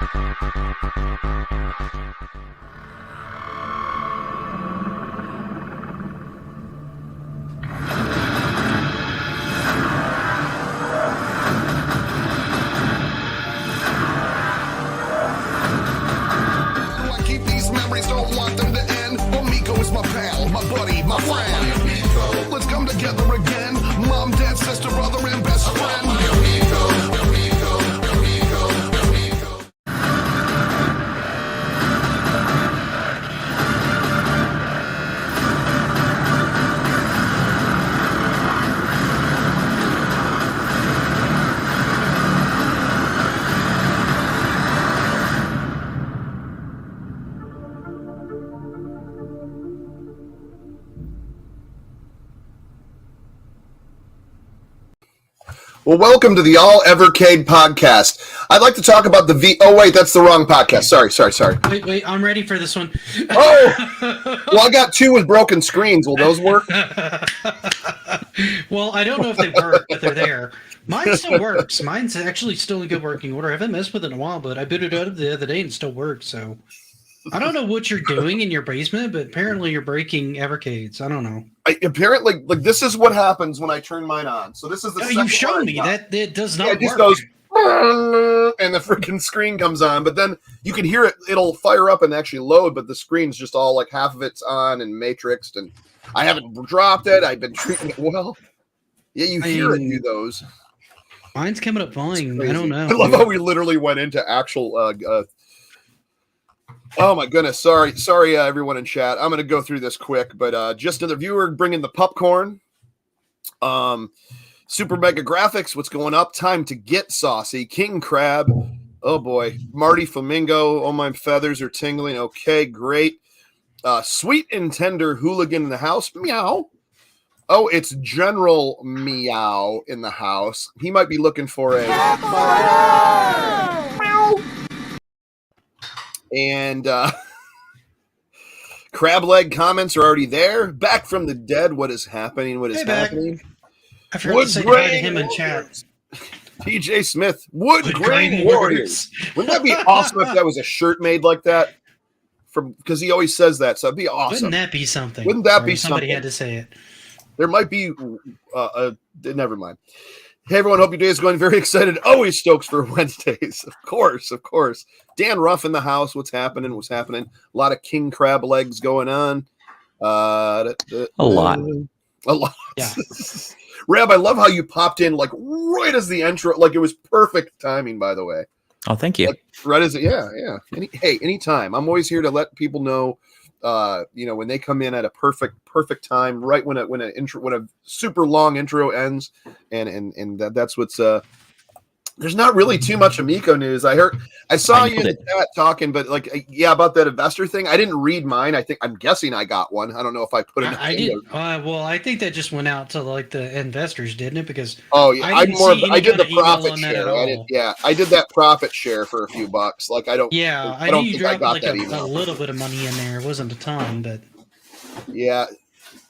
I keep these memories, don't want them to end. Amico is my pal, my buddy, my friend. Let's come together again. Mom, dad, sister, brother, and best friend. Well, welcome to the All Evercade podcast. I'd like to talk about the Oh, wait, that's the wrong podcast. Sorry. Wait, I'm ready for this one. Oh! Well, I got two with broken screens. Will those work? Well, I don't know if they work, but they're there. Mine still works. Mine's actually still in good working order. I haven't messed with it in a while, but I booted it up the other day and it still works, so... I don't know what you're doing in your basement, but apparently you're breaking Evercades. I don't know. Apparently, this is what happens when I turn mine on. So this is the second you showed me time. that it does not it just work. goes, and the freaking screen comes on. But then you can hear it. It'll fire up and actually load, but the screen's just all like half of it's on and matrixed. And I haven't dropped it. I've been treating it well. Yeah, you hear it do those. Mine's coming up fine. I don't know. I love how we literally went into actual... Oh my goodness! Sorry, everyone in chat. I'm going to go through this quick, but just another viewer bringing the popcorn. Super Mega Graphics, what's going up? Time to get saucy. King Crab. Oh boy, Marty Flamingo. Oh, my feathers are tingling. Okay, great. Sweet and tender hooligan in the house. Meow. Oh, it's General Meow in the house. He might be looking for a. Meow. And crab leg comments are already there. Back from the dead. What is happening? What is happening? I forgot to say hi to him in chat. TJ Smith, Wood Grain Warriors. Wouldn't that be awesome if that was a shirt made like that? Because he always says that, so it'd be awesome. Wouldn't that be something? Wouldn't that be somebody something? had to say it. There might be. Never mind. Hey everyone, hope your day is going very excited. Always stoked for Wednesdays. Of course. Dan Ruff in the house. What's happening? A lot of king crab legs going on. A lot. Yeah. Rab, I love how you popped in like right as the intro. Like it was perfect timing, by the way. Oh, thank you. Like, right as it, yeah. Anytime. I'm always here to let people know when they come in at a perfect time, right when a super long intro ends, and that's what's there's not really too much Amico news. I saw you in the chat talking, but about that investor thing. I didn't read mine. I'm guessing I got one. I don't know if I put it. I did. Well, I think that just went out to the investors, didn't it? Because I did the profit share. I did that profit share for a few bucks. I knew you dropped a little bit of money in there. It wasn't a ton, but yeah.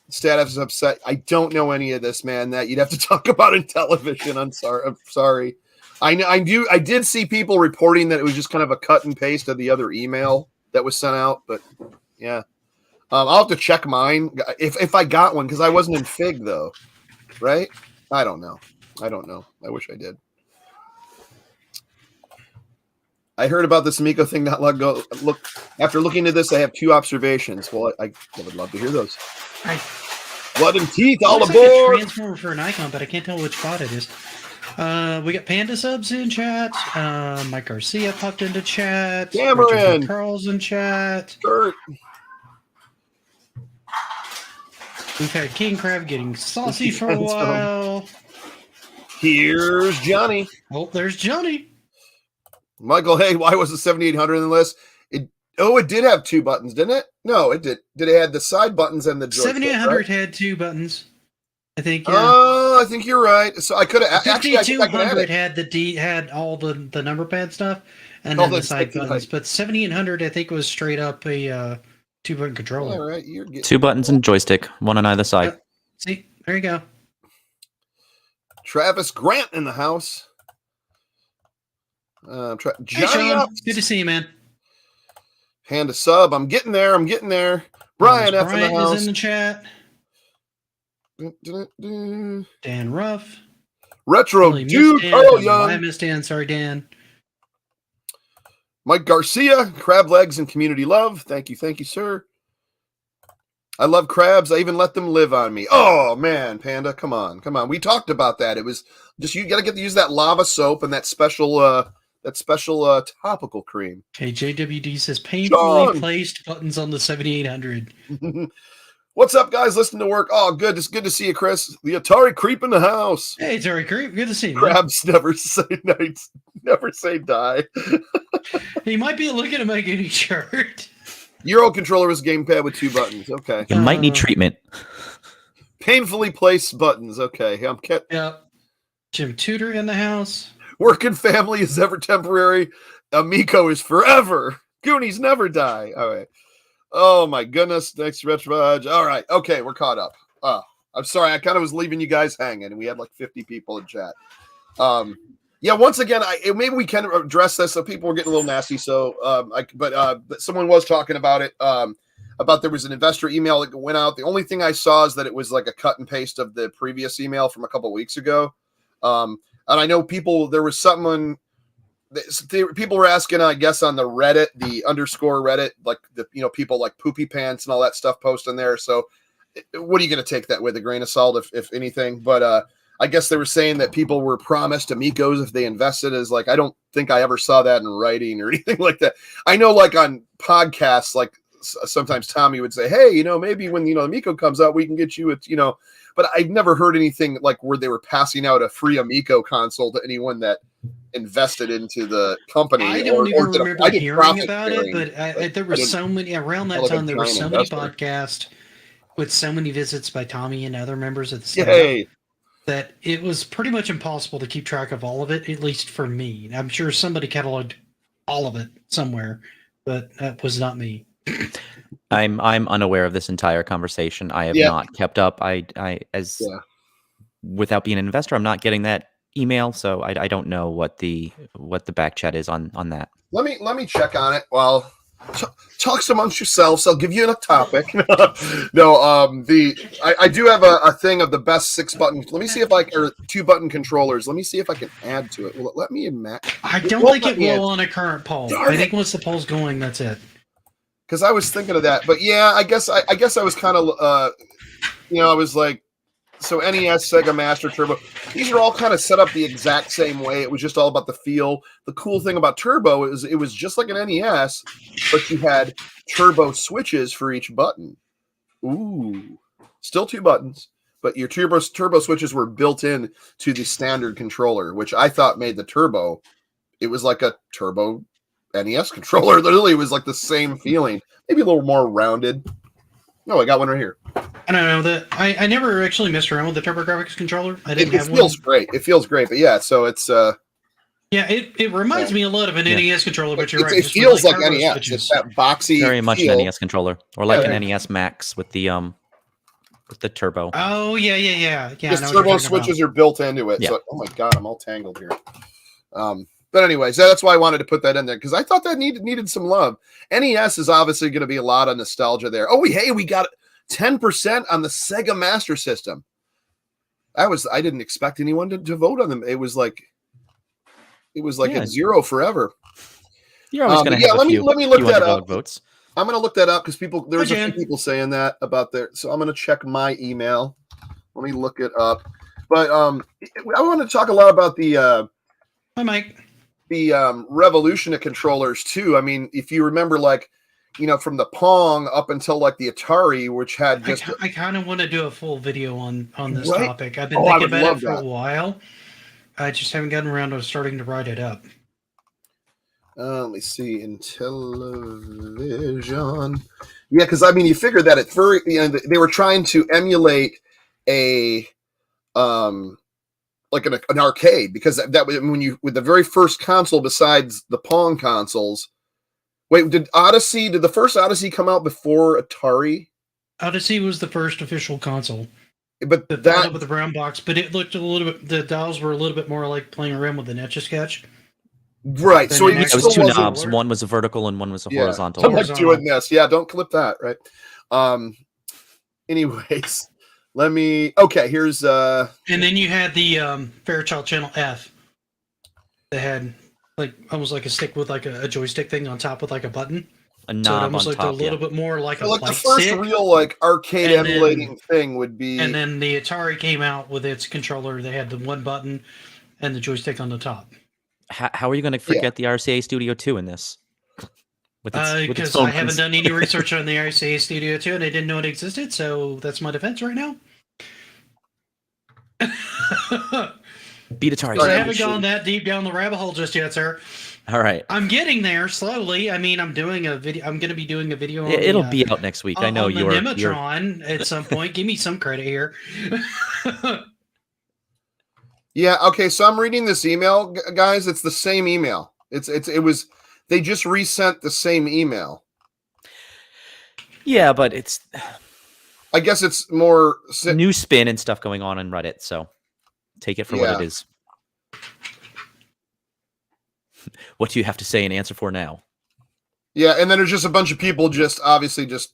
Status is upset. I don't know any of this, man. That you'd have to talk about in television. I'm sorry. I did see people reporting that it was just kind of a cut and paste of the other email that was sent out, but yeah. I'll have to check mine if I got one, because I wasn't in Fig though, right? I don't know. I wish I did. I heard about this Amico thing not long ago. After looking at this, I have two observations. Well, I would love to hear those. Blood and teeth, all aboard! Like a transformer for an icon, but I can't tell which bot it is. We got Panda Subs in chat. Mike Garcia popped into chat. Cameron Carl's in chat. Kurt. We've had King Crab getting saucy for a while. Here's Johnny. Oh, there's Johnny. Michael, hey, why was the 7800 in the list? It did have two buttons, didn't it? No, it did. Did it have the side buttons and the joystick? 7800 had two buttons. I think. Oh, I think you're right. So I could have actually. 5200 had all the number pad stuff and then the side buttons, but 7800 I think was straight up a 2-button controller. All right, you're getting 2 buttons and joystick, one on either side. See, there you go. Travis Grant in the house. Hey, Johnny Sean. Ups. Good to see you, man. Hand a sub. I'm getting there. Brian F in the Brian house. is in the chat. Dan Ruff. Retro Really dude. Dan. Carl I Young. missed Dan. Sorry, Dan. Mike Garcia. Crab legs and community love. Thank you, sir. I love crabs. I even let them live on me. Oh man, Panda, come on. We talked about that. It was just you got to get to use that lava soap and that special topical cream. Okay, JWD says painfully Sean! placed buttons on the 7800. What's up, guys? Listen to work. Oh, good. It's good to see you, Chris. The Atari creep in the house. Hey, Terry Creep. Good to see you, man. Crabs never say nights, never say die. He might be looking to make a new shirt. Euro controller is a gamepad with 2 buttons. Okay. You might need treatment. Painfully placed buttons. Okay. Yep. Jim Tudor in the house. Working family is ever temporary. Amico is forever. Goonies never die. All right. Oh my goodness. Next Retro. All right. Okay, we're caught up. I'm sorry. I kind of was leaving you guys hanging, and we had like 50 people in chat. Yeah. Once again, maybe we can address this. So people were getting a little nasty. So, but someone was talking about it. About there was an investor email that went out. The only thing I saw is that it was like a cut and paste of the previous email from a couple of weeks ago. And I know there was someone, people were asking, I guess, on the Reddit, the underscore Reddit, like people like Poopy Pants and all that stuff posting there. So what are you going to take that with a grain of salt, if anything? But I guess they were saying that people were promised Amicos if they invested. As like, I don't think I ever saw that in writing or anything like that. I know like on podcasts, like sometimes Tommy would say, hey, maybe when, Amico comes out, we can get you but I've never heard anything like where they were passing out a free Amico console to anyone that invested into the company. I don't even remember hearing about it, but there were so many around that time. There were so many podcasts with so many visits by Tommy and other members of the staff that it was pretty much impossible to keep track of all of it, at least for me. I'm sure somebody cataloged all of it somewhere, but that was not me. I'm unaware of this entire conversation. I have not kept up. Without being an investor, I'm not getting that email, so I don't know what the back chat is on that. Let me check on it. Well, talks amongst yourselves. I'll give you a topic. No, I do have a thing of the best 6 buttons. Let me see if or 2-button controllers. Let me see if I can add to it. Will it let me in Mac? I don't think it will on a current poll. I think once the poll's going, that's it. Because I was thinking of that, but yeah, I guess I was kind of, I was like, so NES, Sega Master, Turbo, these are all kind of set up the exact same way. It was just all about the feel. The cool thing about Turbo is it was just like an NES, but you had turbo switches for each button. Ooh, still 2 buttons, but your turbo switches were built in to the standard controller, which I thought made the Turbo. It was like a Turbo NES controller. Literally, it was like the same feeling, maybe a little more rounded. No, I got one right here. I don't know that I never actually messed around with the TurboGrafx controller. I didn't have one. It feels great. It feels great, but yeah. So it's it reminds me a lot of an NES controller, but you're right. It feels like NES. Switches. It's that boxy. Very much an NES controller, or like an NES Max with the turbo. Oh yeah. Just turbo switches are built into it. Yeah. So, oh my god, I'm all tangled here. But anyways, that's why I wanted to put that in there, because I thought that needed some love. NES is obviously going to be a lot of nostalgia there. Oh, we got 10% on the Sega Master System. I didn't expect anyone to vote on them. It was like a 0 forever. You're always going to have let me look that up. Votes. I'm going to look that up because there's a few people saying that about there. So I'm going to check my email. Let me look it up. But I want to talk a lot about the Hi, Mike. The revolution of controllers too. I mean, if you remember, from the Pong up until like the Atari, which had just I kind of want to do a full video on this topic. I've been thinking about it for a while. I just haven't gotten around to starting to write it up. Let me see. Intellivision. Yeah, because I mean, you figure that at first, they were trying to emulate a like an arcade, because that with the very first console besides the Pong consoles. Wait, did the first Odyssey come out before Atari? Odyssey was the first official console. But that with the brown box, but it looked a little bit. The dials were a little bit more like playing around with an Etch-a-Sketch. Right. So Then he it It was still two wasn't. knobs. One was a vertical and one was a Yeah. horizontal. I'm like Horizontal. doing this. Yeah. Don't clip that. Right. Anyways, let me. Okay. Here's. And then you had the Fairchild Channel F that had like almost like a stick with like a joystick thing on top with like a button. A So it knob almost on looked a top. little Yeah. bit more like So a like the light first stick. real like arcade And then- emulating thing would be. And then the Atari came out with its controller. They had the one button and the joystick on the top. How are you going to forget the RCA Studio 2 in this? With its Because own I haven't done any research on the RCA Studio 2 and I didn't know it existed, so that's my defense right now. beat Atari. Because I haven't gone that deep down the rabbit hole just yet, sir. All right. I'm getting there slowly. I mean, I'm doing a video. I'm going to be doing a video on It'll the, be out next week. I know on the you're. Nematron at some point. Give me some credit here. Yeah. Okay. So I'm reading this email, guys. It's the same email. It was. They just resent the same email. Yeah, but it's I guess it's more. new spin and stuff going on Reddit, so take it for what it is. What do you have to say and answer for now? Yeah, and then there's just a bunch of people just obviously just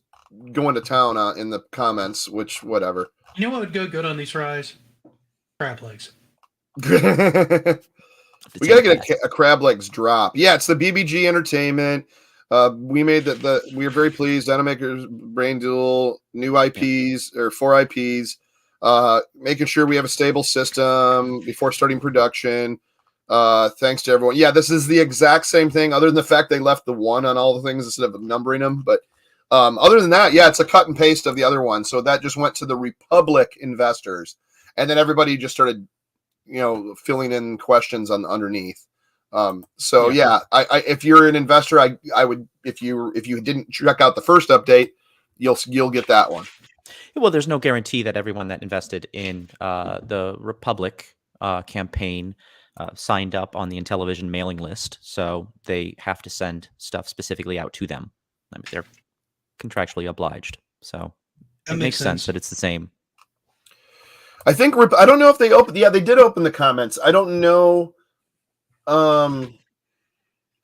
going to town in the comments, which whatever. You know what would go good on these fries? Crab legs. We got to get a crab legs drop. Yeah, it's the BBG Entertainment. We made we are very pleased. Animaker's Brain Duel, new IPs or 4 IPs, making sure we have a stable system before starting production. Thanks to everyone. Yeah, this is the exact same thing, other than the fact they left the 1 on all the things instead of numbering them. But other than that, yeah, it's a cut and paste of the other one. So that just went to the Republic investors, and then everybody just started, filling in questions on underneath. I if you're an investor, I would, if you didn't check out the first update, you'll get that one. Well, there's no guarantee that everyone that invested in the Republic campaign signed up on the Intellivision mailing list, so they have to send stuff specifically out to them. I mean, they're contractually obliged, so it makes sense that it's the same. I think I don't know if they opened. Yeah, they did open the comments. I don't know. Oh,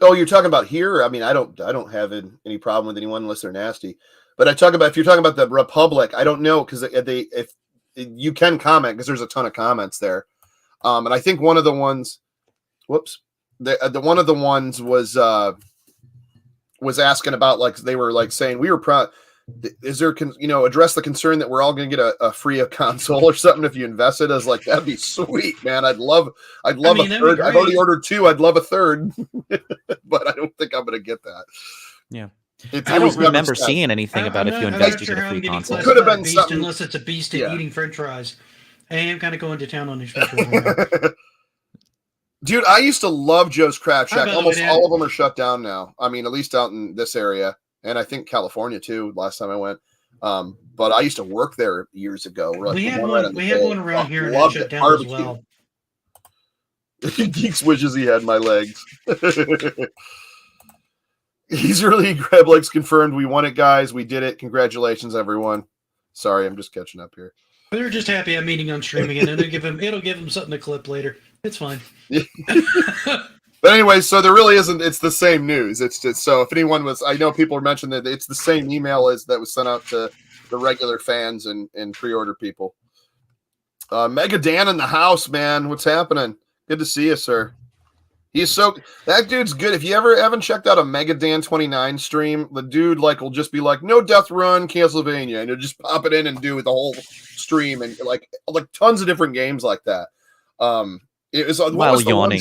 you're talking about here? I mean, I don't have any problem with anyone unless they're nasty. But if you're talking about the Republic, I don't know, because if you can comment, because there's a ton of comments there. And I think one of the ones, the one of the ones was asking about, like, they were like saying we were proud. Is there, address the concern that we're all going to get a free console or something if you invested? I was like, that'd be sweet, man. I'd love a third. I've already ordered 2. I'd love a third, but I don't think I'm going to get that. Yeah. I don't remember seeing anything about if you invest, you get a free console. It could have been something, unless it's a beast at eating French fries. I am kind of going to town on these French fries. Dude, I used to love Joe's Crab Shack. Almost all of them are shut down now. I mean, at least out in this area. And I think California too. Last time I went, but I used to work there years ago. We had one around here and it shut down as well. Geeks wishes he had my legs. He's really crab legs confirmed. We won it, guys. We did it. Congratulations, everyone. Sorry, I'm just catching up here. They're just happy I'm meeting on stream again, and it'll give them something to clip later. It's fine. But anyway, so there really isn't. It's the same news. It's just, so if anyone was, I know people are mentioning that it's the same email as that was sent out to the regular fans and pre-order people. Mega Dan in the house, man. What's happening? Good to see you, sir. That dude's good. If you haven't checked out a Mega Dan 29 stream, the dude will just be like, no Death Run, Castlevania, and he'll just pop it in and do the whole stream and like tons of different games like that. It was while yawning.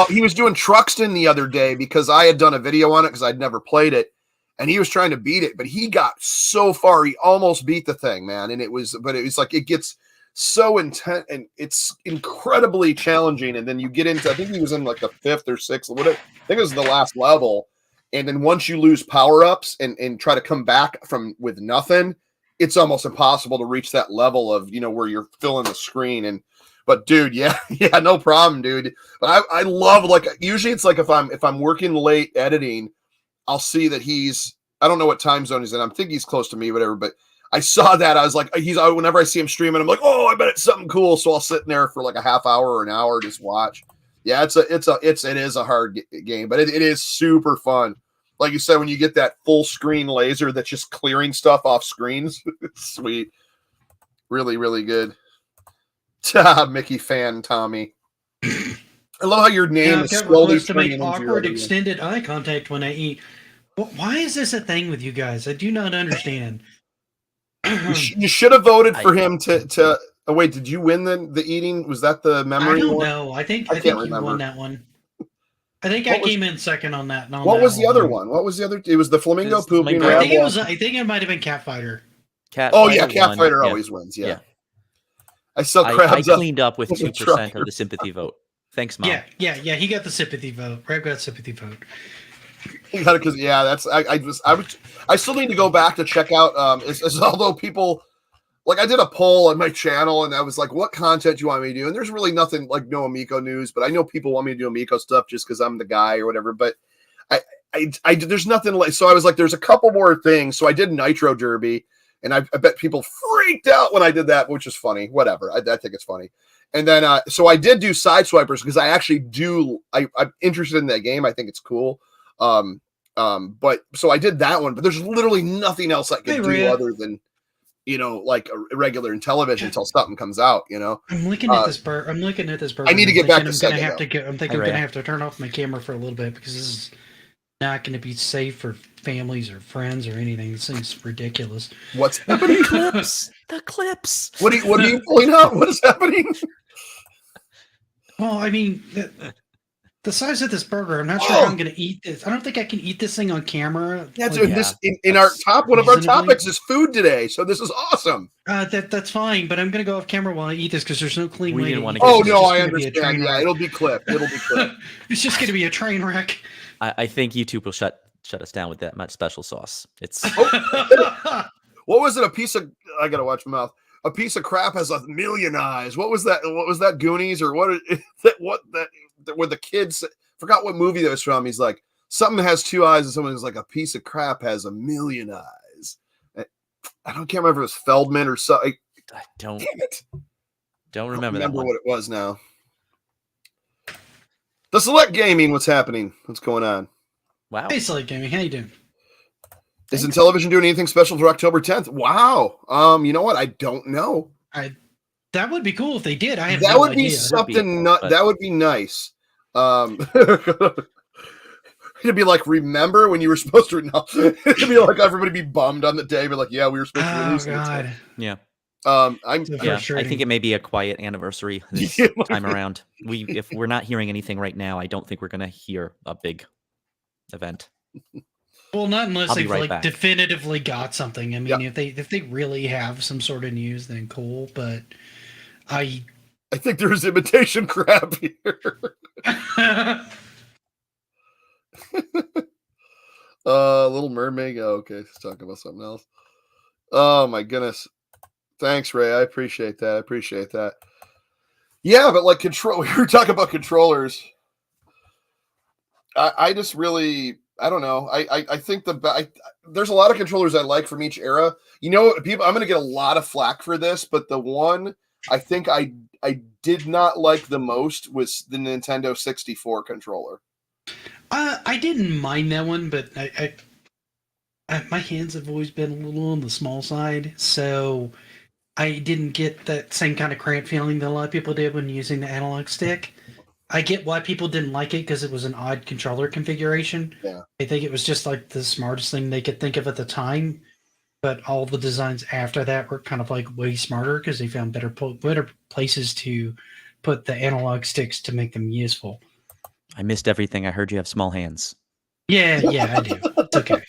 He was doing Truxton the other day because I had done a video on it because I'd never played it, and he was trying to beat it, but he got so far he almost beat the thing, man. And it was like it gets so intense and it's incredibly challenging. And then you get into, I think he was in like the 5th or 6th, whatever. I think it was the last level. And then once you lose power-ups and try to come back with nothing, it's almost impossible to reach that level of, where you're filling the screen. But dude, yeah, no problem, dude. But I love, usually it's like if I'm working late editing, I'll see that I don't know what time zone he's in. I'm thinking he's close to me, whatever, but I saw that. I was like, whenever I see him streaming, I'm like, oh, I bet it's something cool. So I'll sit in there for like a half hour or an hour, just watch. Yeah, it is a hard game, but it is super fun. Like you said, when you get that full screen laser that's just clearing stuff off screens, it's sweet. Really, really good. Mickey fan Tommy. I love how your name I've is got slowly requests to turning make into your awkward other name. extended eye contact when I eat. Why is this a thing with you guys? I do not understand. You should have voted for him to. Oh wait, did you win the eating? Was that the memory? I don't one? know. I think can't you remember. won that one. I think What I was- came in second on that. What was the other one? What was the other? It was the flamingo It's pooping. Flamingo. I think it might have been Cat Fighter. Cat Oh Fighter yeah, Cat won. Fighter Yeah. always wins. Yeah. Yeah. I sell I crabs up. cleaned up with with the 2% of trucker. the sympathy vote. Thanks, Mom. Yeah. He got the sympathy vote. Rab got sympathy vote. Because yeah, that's I still need to go back to check out. Although people like I did a poll on my channel and I was like, what content do you want me to do? And there's really nothing like no Amico news, but I know people want me to do Amico stuff just because I'm the guy or whatever. But I there's nothing like, so I was like, there's a couple more things. So I did Nitro Derby, and I bet people freaked out when I did that, which is funny. Whatever, I think it's funny. And then so I did do Sideswipers because I actually I'm interested in that game. I think it's cool. But so I did that one, but there's literally nothing else I could do other than, like a regular Intellivision until something comes out, I'm looking at this bird. I need to get back to Sega. I'm thinking I'm gonna have to turn off my camera for a little bit because this is not going to be safe for families or friends or anything. This thing's ridiculous. What's happening? The clips. What are you pulling out? What is happening? Well, I mean, the size of this burger, I'm not sure how I'm going to eat this. I don't think I can eat this thing on camera. Yeah, Like, dude, this in our one of our reasonably. topics is food today, so this is awesome. That's fine, but I'm going to go off camera while I eat this because there's no clean We way didn't to wanna eat get this. Oh It's no, just I gonna be a understand. train Yeah, wreck. it'll be clipped. It's just going to be a train wreck. I think YouTube will shut us down with that much special sauce. It's What was it? I gotta watch my mouth. A piece of crap has 1,000,000 eyes. What was that? What was that? Goonies or what? Where the kids forgot what movie that was from. He's like, something has 2 eyes, and someone's like, a piece of crap has 1,000,000 eyes. I can't remember if it was Feldman or something. I don't Damn it. remember that one. what it was now. The Select Gaming. What's happening? What's going on? Wow. Hey, Slate Gaming, how you doing? Is Intellivision doing anything special for October 10th? Wow. You know what? I don't know. That would be cool if they did. I have That no would be idea. something. But- That would be nice. It'd be like, remember when you were supposed to? No. It'd be like everybody be bummed on the day, but like, yeah, we were supposed to Oh release it. God. Yeah. I'm So Yeah. I frustrating. think it may be a quiet anniversary this Yeah. time around. If we're not hearing anything right now, I don't think we're gonna hear a big event. Well, not unless I'll be they've right like back. definitively got something. I mean, Yeah. if they really have some sort of news, then cool. But I think there's imitation crap here. Little Mermaid. Oh, okay, let's talk about something else. Oh my goodness. Thanks, Ray. I appreciate that. Yeah, but like control. We were talking about controllers. I just really, I don't know. I think there's a lot of controllers I like from each era. People, I'm going to get a lot of flack for this, but the one I think I did not like the most was the Nintendo 64 controller. I didn't mind that one, but I my hands have always been a little on the small side, so I didn't get that same kind of cramp feeling that a lot of people did when using the analog stick. I get why people didn't like it because it was an odd controller configuration. Yeah. I think it was just like the smartest thing they could think of at the time, but all the designs after that were kind of like way smarter because they found better places to put the analog sticks to make them useful. I missed everything. I heard you have small hands. Yeah, I do. It's okay.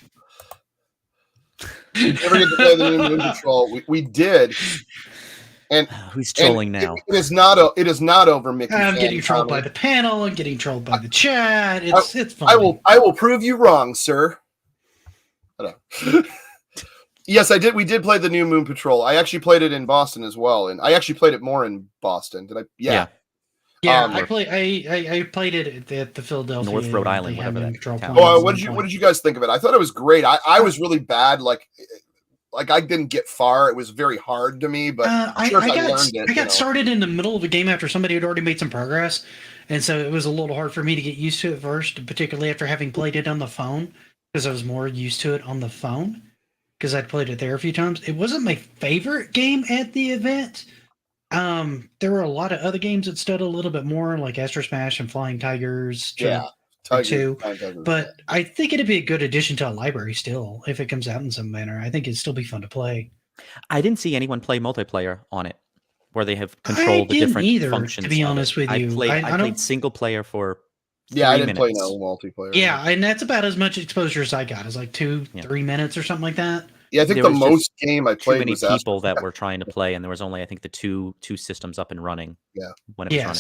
We never get to play the new Moon Patrol. We did. And Who's trolling now? It is not over, Mickey. I'm fan, getting trolled Tommy. by the panel. I'm getting trolled by the chat. It's fun. I will prove you wrong, sir. I don't. Yes, I did. We did play the new Moon Patrol. I actually played it in Boston as well, and I actually played it more in Boston. Did I? Yeah. Yeah, I played it at the Philadelphia North Rhode they Island, have whatever them that control town points Oh, at what some did point. you guys think of it? I thought it was great. I was really bad. Like like I didn't get far. It was very hard to me, but I learned it. I got started in the middle of a game after somebody had already made some progress, and so it was a little hard for me to get used to it first, particularly after having played it on the phone, because I was more used to it on the phone because I'd played it there a few times. It wasn't my favorite game at the event. There were a lot of other games that stood a little bit more, like Astro Smash and Flying Tigers. Too. But I think it'd be a good addition to a library still if it comes out in some manner. I think it'd still be fun to play. I didn't see anyone play multiplayer on it, where they have controlled the different functions. To be honest with you, I played single player for. I didn't play no multiplayer. Yeah, and that's about as much exposure as I got. It's like 3 minutes or something like that. Yeah, I think the most game I played was too many people that were trying to play, and there was only, I think, the two systems up and running. Yeah, when it was running.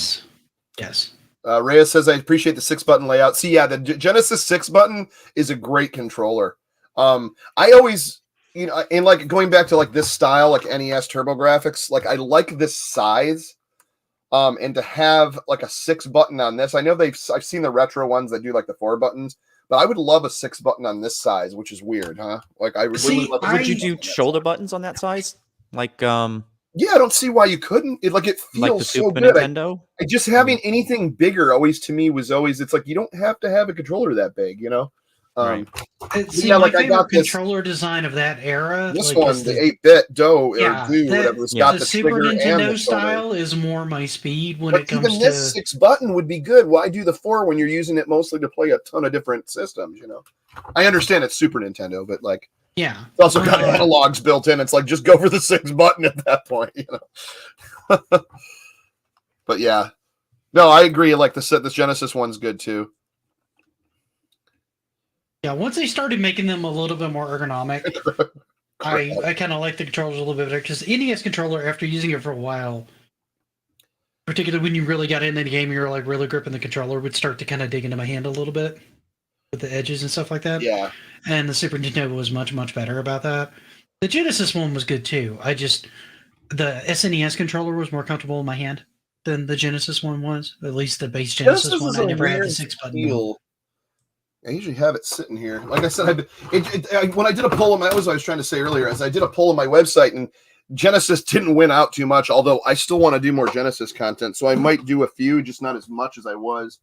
Yes. Reyes says, I appreciate the 6-button layout. See, the Genesis 6-button is a great controller. I always, and like going back to like this style, like NES TurboGrafx, like I like this size. And to have like a 6-button on this, I know I've seen the retro ones that do like the 4 buttons, but I would love a 6-button on this size, which is weird, huh? Like I would would you do shoulder buttons on that size? Like yeah, I don't see why you couldn't. It feels like the so Super good. Nintendo. I just having anything bigger always to me was always, it's like you don't have to have a controller that big, Right. My favorite controller design of that era. This one, the 8-bit Do, whatever. It's got the Super Nintendo style is more my speed when it comes to. Even this 6-button would be good. Why do the 4 when you're using it mostly to play a ton of different systems? I understand it's Super Nintendo, but like. Yeah. It's also got analogs built in. It's like, just go for the 6-button at that point, But yeah. No, I agree. Like this Genesis one's good too. Yeah, once they started making them a little bit more ergonomic, I kind of like the controllers a little bit better, because NES controller, after using it for a while, particularly when you really got into the game, you were like really gripping the controller, would start to kind of dig into my hand a little bit with the edges and stuff like that. Yeah. And the Super Nintendo was much, much better about that. The Genesis one was good too. The SNES controller was more comfortable in my hand than the Genesis one was. At least the base Genesis one. I never had the 6-button. I usually have it sitting here. Like I said, when I did a poll on that was what I was trying to say earlier, as I did a poll on my website, and Genesis didn't win out too much, although I still want to do more Genesis content, so I might do a few, just not as much as I was.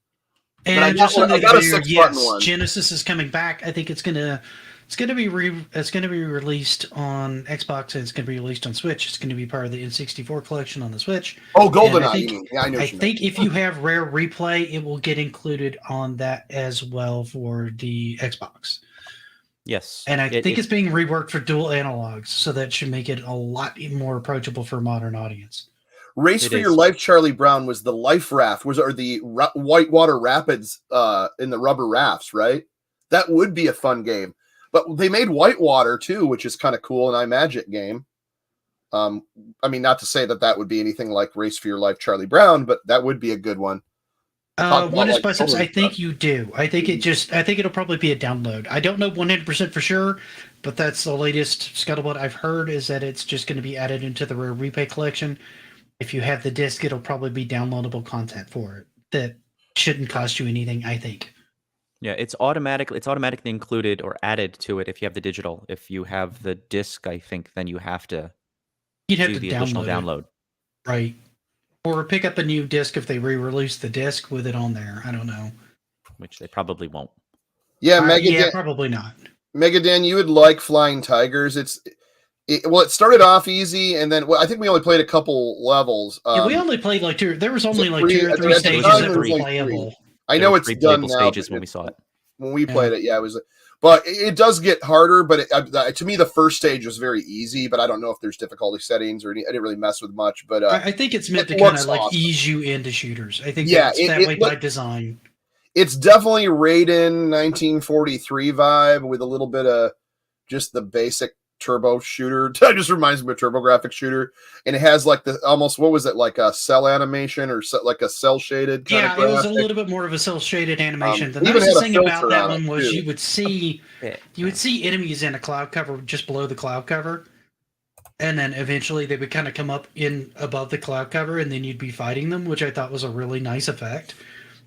And I got a 6-button one. Genesis is coming back. I think it's gonna be released on Xbox, and it's gonna be released on Switch. It's gonna be part of the N64 collection on the Switch. Oh, GoldenEye. Yeah, I know. I think if you have Rare Replay, it will get included on that as well for the Xbox. Yes. And I think it's being reworked for dual analogs, so that should make it a lot more approachable for a modern audience. Race for Your Life, Charlie Brown, was the life raft, or the whitewater rapids in the rubber rafts, right? That would be a fun game. But they made Whitewater too, which is kind of cool, an iMagic game. I mean, not to say that would be anything like Race for Your Life, Charlie Brown, but that would be a good one. One is by six. I think you do. I think it'll probably be a download. I don't know 100% for sure, but that's the latest scuttlebutt I've heard, is that it's just going to be added into the Rare Replay collection. If you have the disc, it'll probably be downloadable content for it that shouldn't cost you anything, I think. Yeah, it's automatically included or added to it if you have the digital. If you have the disc, I think then you'd have to do the additional download. Right. Or pick up a new disc if they re-release the disc with it on there. I don't know. Which they probably won't. Yeah, probably not. Megadan, you would like Flying Tigers. It started off easy, and then I think we only played a couple levels. We only played like two. There was only like 2 or 3 stages that were playable. I know it's done now. Stages when we saw it. When we played it, it was. But it does get harder. But to me, the first stage was very easy. But I don't know if there's difficulty settings or I didn't really mess with much. But I think it's meant to kind of like ease you into shooters. I think that's that way by design. It's definitely Raiden 1943 vibe with a little bit of just the basic turbo shooter. It just reminds me of a TurboGrafx shooter, and it has like the almost, what was it, like a cell animation or like a cell shaded kind of graphic. It was a little bit more of a cell shaded animation. The nicest thing about that one was you would see enemies in a cloud cover just below the cloud cover, and then eventually they would kind of come up in above the cloud cover, and then you'd be fighting them, which I thought was a really nice effect.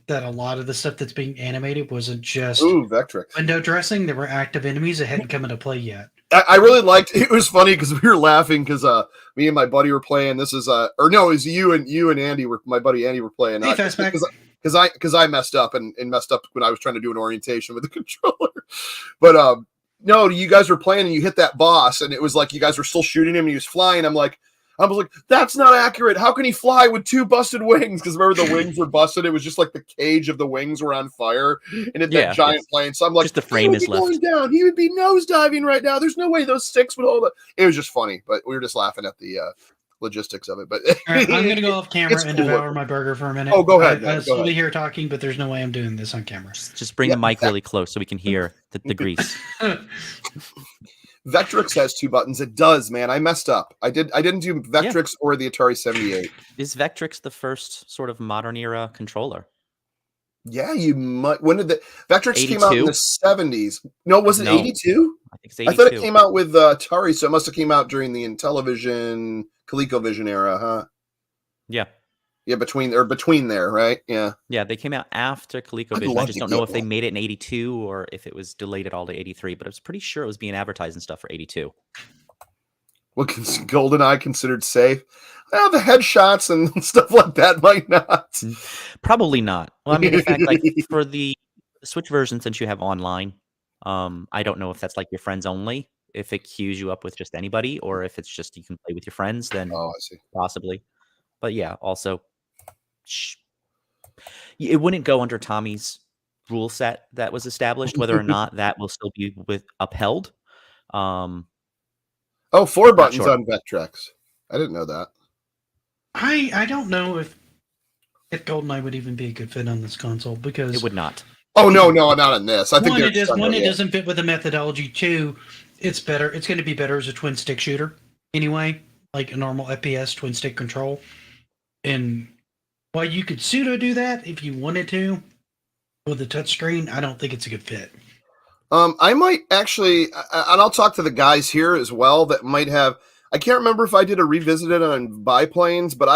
That a lot of the stuff that's being animated wasn't just Vectrex window dressing. There were active enemies that hadn't come into play yet. I really liked. It was funny because we were laughing because me and my buddy were playing. This is or no, it was you and Andy were my buddy Andy were playing. Hey, Fastback. Because I messed up and messed up when I was trying to do an orientation with the controller. But no, you guys were playing and you hit that boss and it was like you guys were still shooting him and he was flying. I was like, that's not accurate. How can he fly with 2 busted wings? Because remember the wings were busted. It was just like the cage of the wings were on fire and that giant plane. So I'm like, just the frame is left going down. He would be nosediving right now. There's no way those sticks would hold it. It was just funny, but we were just laughing at the logistics of it. But all right, I'm going to go off camera and cool. devour my burger for a minute. Oh, go ahead. I'll still be here talking, but there's no way I'm doing this on camera. Just bring the mic really close so we can hear the grease. Vectrix has 2 buttons. It does, man. I messed up. I didn't do Vectrix or the Atari 78. Is Vectrix the first sort of modern era controller? Yeah, you might. When did the Vectrix 82? came out in the 70s? No, was it 82? I think it's 82. I thought it came out with Atari, so it must have came out during the Intellivision, ColecoVision era, huh? Yeah. Yeah, between there, right? Yeah. Yeah, they came out after ColecoVision. I just don't know if they made it in 82 or if it was delayed at all to 83, but I was pretty sure it was being advertised and stuff for 82. What GoldenEye considered safe? Well, the headshots and stuff like that might not. Probably not. Well, I mean, in fact, like for the Switch version, since you have online, I don't know if that's like your friends only, if it queues you up with just anybody, or if it's just you can play with your friends, then I see. Possibly. But yeah, also, it wouldn't go under Tommy's rule set that was established, whether or not that will still be upheld. 4 buttons on Vectrex. I didn't know that. I don't know if GoldenEye would even be a good fit on this console because it would not. Oh no, not on this. I think it doesn't fit with the methodology. 2, it's better. It's going to be better as a twin stick shooter anyway, like a normal FPS twin stick control. And while you could pseudo do that if you wanted to with the touchscreen, I don't think it's a good fit. I might actually, and I'll talk to the guys here as well that might have. I can't remember if I did a revisited on biplanes, but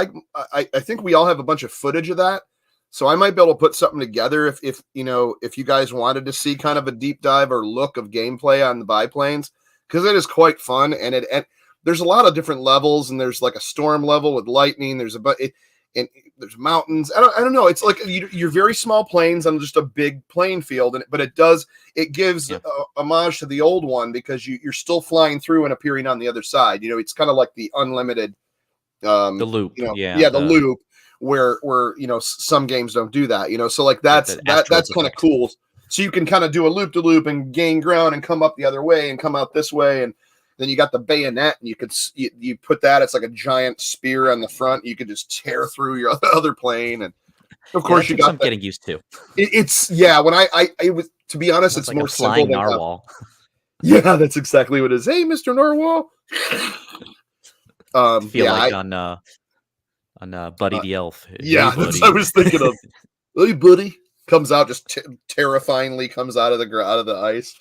I think we all have a bunch of footage of that, so I might be able to put something together if you guys wanted to see kind of a deep dive or look of gameplay on the biplanes, because it is quite fun and there's a lot of different levels and there's like a storm level with lightning. There's and there's mountains. I don't know. It's like you're very small planes on just a big playing field, but it gives homage to the old one because you're still flying through and appearing on the other side. It's kind of like the unlimited, the loop. The loop where some games don't do that. So like that's kind of cool. So you can kind of do a loop to loop and gain ground and come up the other way and come out this way and. Then you got the bayonet, and you put that. It's like a giant spear on the front. You could just tear through your other plane, and of course you got. I'm getting used to. It's when it was, to be honest, it's like more flying simple narwhal. Yeah, that's exactly what it is. Hey, Mr. Narwhal. On Buddy the Elf. Yeah, hey, that's what I was thinking of. Hey, buddy, comes out just terrifyingly comes out of the ice.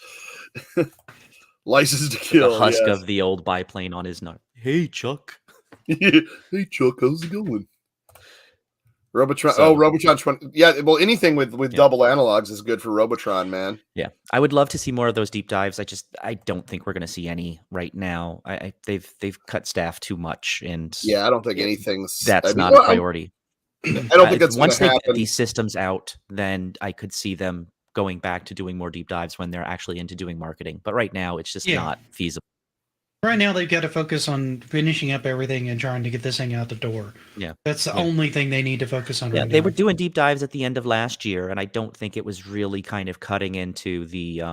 License to Kill. The husk of the old biplane on his nut. Hey, Chuck. Hey, Chuck, how's it going? Robotron. Robotron 20. Yeah, well, anything with double analogs is good for Robotron, man. Yeah, I would love to see more of those deep dives. I don't think we're going to see any right now. They've cut staff too much, and I don't think anything's. That's not a priority. I don't think that's once they get these systems out, then I could see them going back to doing more deep dives when they're actually into doing marketing. But right now, it's just not feasible. Right now, they've got to focus on finishing up everything and trying to get this thing out the door. Yeah. That's the only thing they need to focus on right now. They were doing deep dives at the end of last year, and I don't think it was really kind of cutting into the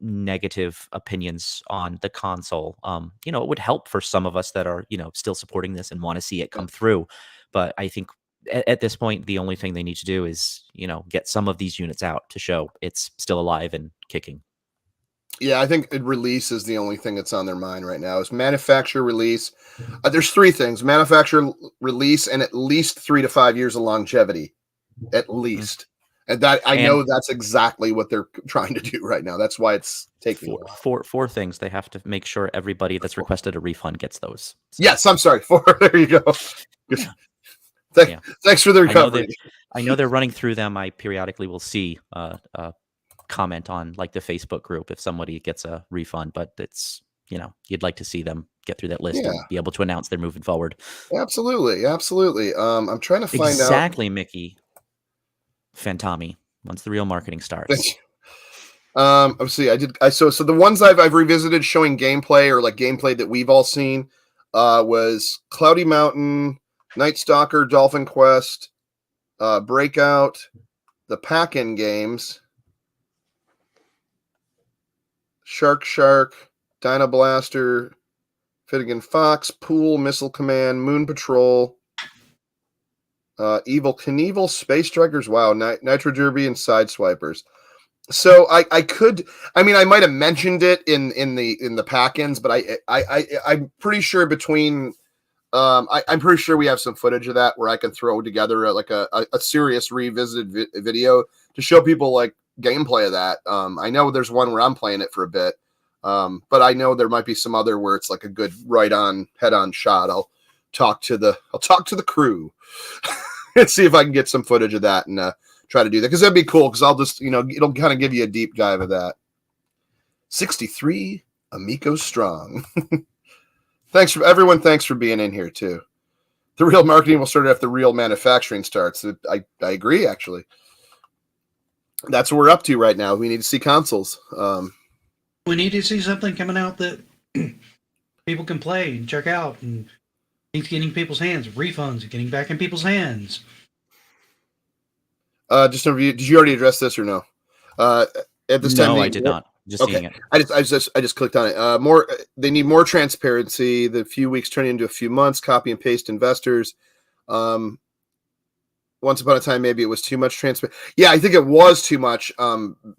negative opinions on the console. It would help for some of us that are, still supporting this and want to see it come through. But I think at this point, the only thing they need to do is, get some of these units out to show it's still alive and kicking. Yeah, I think release is the only thing that's on their mind right now. Is manufacture, release. There's 3 things: manufacture, release, and at least 3 to 5 years of longevity, at least. And I know that's exactly what they're trying to do right now. That's why it's taking four things. They have to make sure everybody that's requested a refund gets those. So. Yes, I'm sorry. 4. There you go. Yeah. Thanks for the recovery. I know they're running through them. I periodically will see comment on like the Facebook group if somebody gets a refund, but it's, you'd like to see them get through that list Yeah. and be able to announce they're moving forward. Absolutely. I'm trying to find Exactly, Mickey Fantami. Once the real marketing starts. Let's see. So the ones I've revisited showing gameplay or like gameplay that we've all seen was Cloudy Mountain, Night Stalker, Dolphin Quest, Breakout, the Pack-In games, Shark, Dino Blaster, Finnegan Fox, Pool, Missile Command, Moon Patrol, Evil Knievel, Space Strikers, wow, Nitro Derby, and Sideswipers. So I might have mentioned it in the pack-ins, but I'm pretty sure between I'm pretty sure we have some footage of that where I can throw together a serious revisited video to show people like gameplay of that. I know there's one where I'm playing it for a bit, but I know there might be some other where it's like a good head-on shot. I'll talk to the crew and see if I can get some footage of that and try to do that, because that'd be cool, because I'll just, it'll kind of give you a deep dive of that. 63 Amico strong. Thanks for being in here too. The real marketing will start after the real manufacturing starts. I agree, actually. That's what we're up to right now. We need to see consoles. We need to see something coming out that people can play and check out, and things getting people's hands, refunds getting back in people's hands. Just a review. Did you already address this or no? At this time, I did not. Just seeing it. I just clicked on it. They need more transparency. The few weeks turning into a few months. Copy and paste investors. Once upon a time, maybe it was too much transparency. Yeah, I think it was too much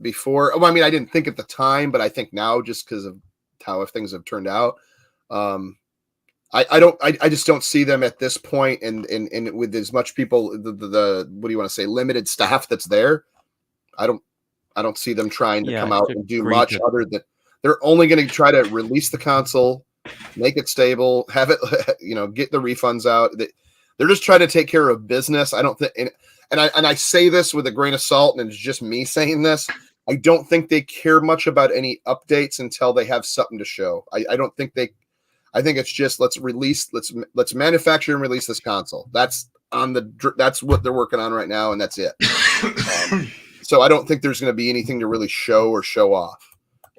before. Well, I didn't think at the time, but I think now, just because of how things have turned out, I just don't see them at this point, and with as much people, the what do you want to say, limited staff that's there. I don't see them trying to come out and do much other than they're only going to try to release the console, make it stable, have it, get the refunds out. They're just trying to take care of business. I don't think, and I say this with a grain of salt, and it's just me saying this. I don't think they care much about any updates until they have something to show. I don't think they. I think it's just let's manufacture and release this console. That's what they're working on right now, and that's it. So I don't think there's going to be anything to really show or show off.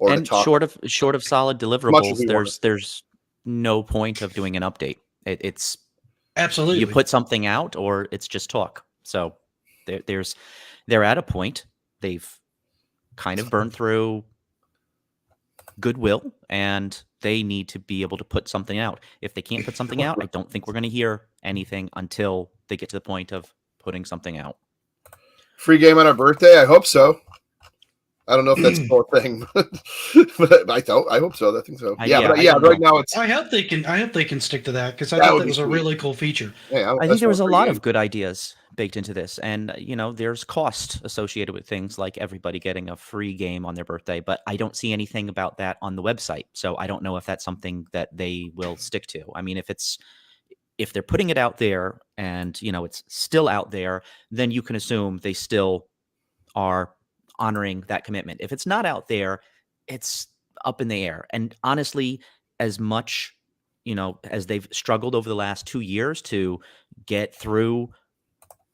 And short of solid deliverables, there's no point of doing an update. It's absolutely, you put something out or it's just talk. So they're at a point. They've kind of burned through goodwill, and they need to be able to put something out. If they can't put something out, I don't think we're going to hear anything until they get to the point of putting something out. Free game on our birthday? I hope so. I don't know if that's the whole thing, but I hope so. I think so. Right now it's. I hope they can stick to that, because I thought that was a really cool feature. Yeah, I think there was a lot of good ideas baked into this, and there's cost associated with things like everybody getting a free game on their birthday, but I don't see anything about that on the website, so I don't know if that's something that they will stick to. If they're putting it out there and it's still out there, then you can assume they still are honoring that commitment. If it's not out there, it's up in the air. And honestly, as much as they've struggled over the last 2 years to get through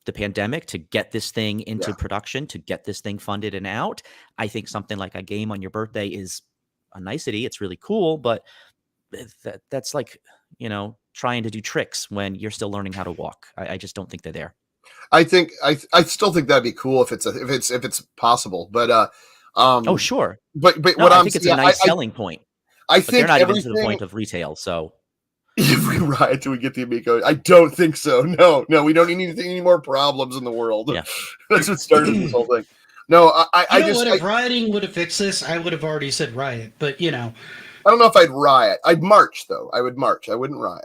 the pandemic, to get this thing into production, to get this thing funded and out, I think something like a game on your birthday is a nicety. It's really cool, but that's like trying to do tricks when you're still learning how to walk. I just don't think they're there. I still think that'd be cool if it's possible, but oh sure, but I think it's a nice selling point. I think they're not even to the point of retail. So if we riot till we get the Amico, I don't think so. No, we don't need any more problems in the world. Yeah. That's what started this whole thing. No, if rioting would have fixed this, I would have already said riot. But I don't know if I'd riot. I'd march though. I would march. I wouldn't riot.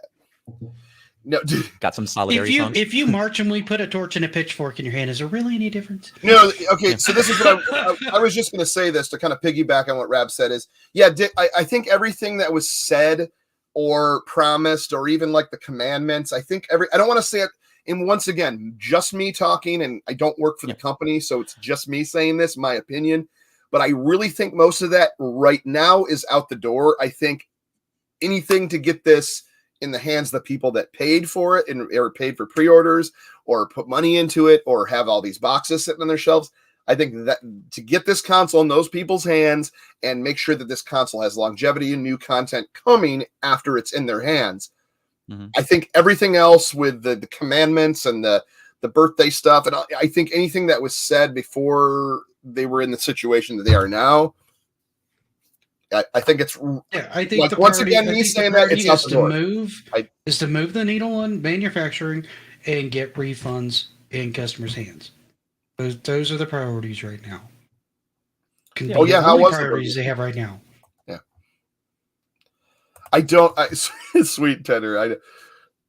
No, dude. Got some solidarity songs? If you march and we put a torch and a pitchfork in your hand, is there really any difference? No. Okay, so this is what I was just going to say this to kind of piggyback on what Rab said is, I think everything that was said or promised, or even like the commandments, I don't want to say it, and once again, just me talking, and I don't work for the company, so it's just me saying this, my opinion. but I really think most of that right now is out the door. I think anything to get this in the hands of the people that paid for it and or paid for pre-orders or put money into it or have all these boxes sitting on their shelves. I think that to get this console in those people's hands and make sure that this console has longevity and new content coming after it's in their hands. Mm-hmm. I think everything else with the commandments and the birthday stuff, and I think anything that was said before they were in the situation that they are now, I think it's I think like, once again, me saying that it's not is to move the needle on manufacturing and get refunds in customers' hands. Those are the priorities right now. How was priorities they have right now? Yeah, I don't. Sweet Tender,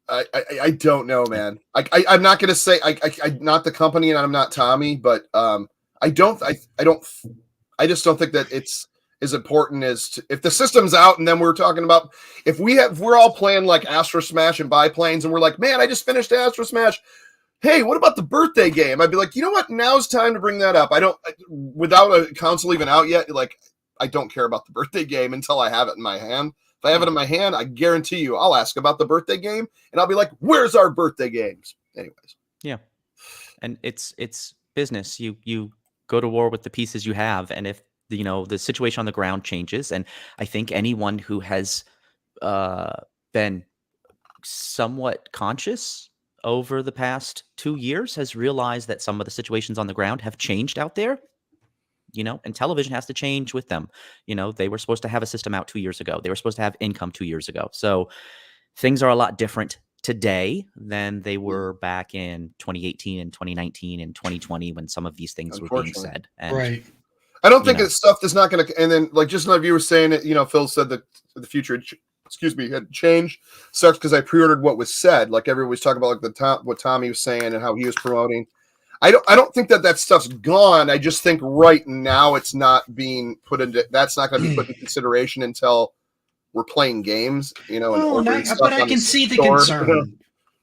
I don't know, man. I'm not gonna say I not the company and I'm not Tommy, but I just don't think that it's as important as if the system's out and then we're talking about if we're all playing like Astro Smash and biplanes and we're like, man, I just finished Astro Smash. Hey, what about the birthday game? I'd be like, you know what? Now's time to bring that up. Without a console even out yet, like, I don't care about the birthday game until I have it in my hand. If I have it in my hand, I guarantee you I'll ask about the birthday game and I'll be like, where's our birthday games? Anyways. Yeah. And it's business. You go to war with the pieces you have. And if, the situation on the ground changes, and I think anyone who has been somewhat conscious over the past 2 years has realized that some of the situations on the ground have changed out there, and television has to change with them. They were supposed to have a system out 2 years ago. They were supposed to have income 2 years ago. So things are a lot different today than they were back in 2018 and 2019 and 2020 when some of these things were being said. And, right. I don't think that stuff is not going to, and then like just another viewer saying it, Phil said that the future had changed. Sucks because I pre-ordered what was said. Like everyone was talking about like what Tommy was saying and how he was promoting. I don't think that stuff's gone. I just think right now it's not being put into. That's not going to be put in consideration until we're playing games. But I can see the concern.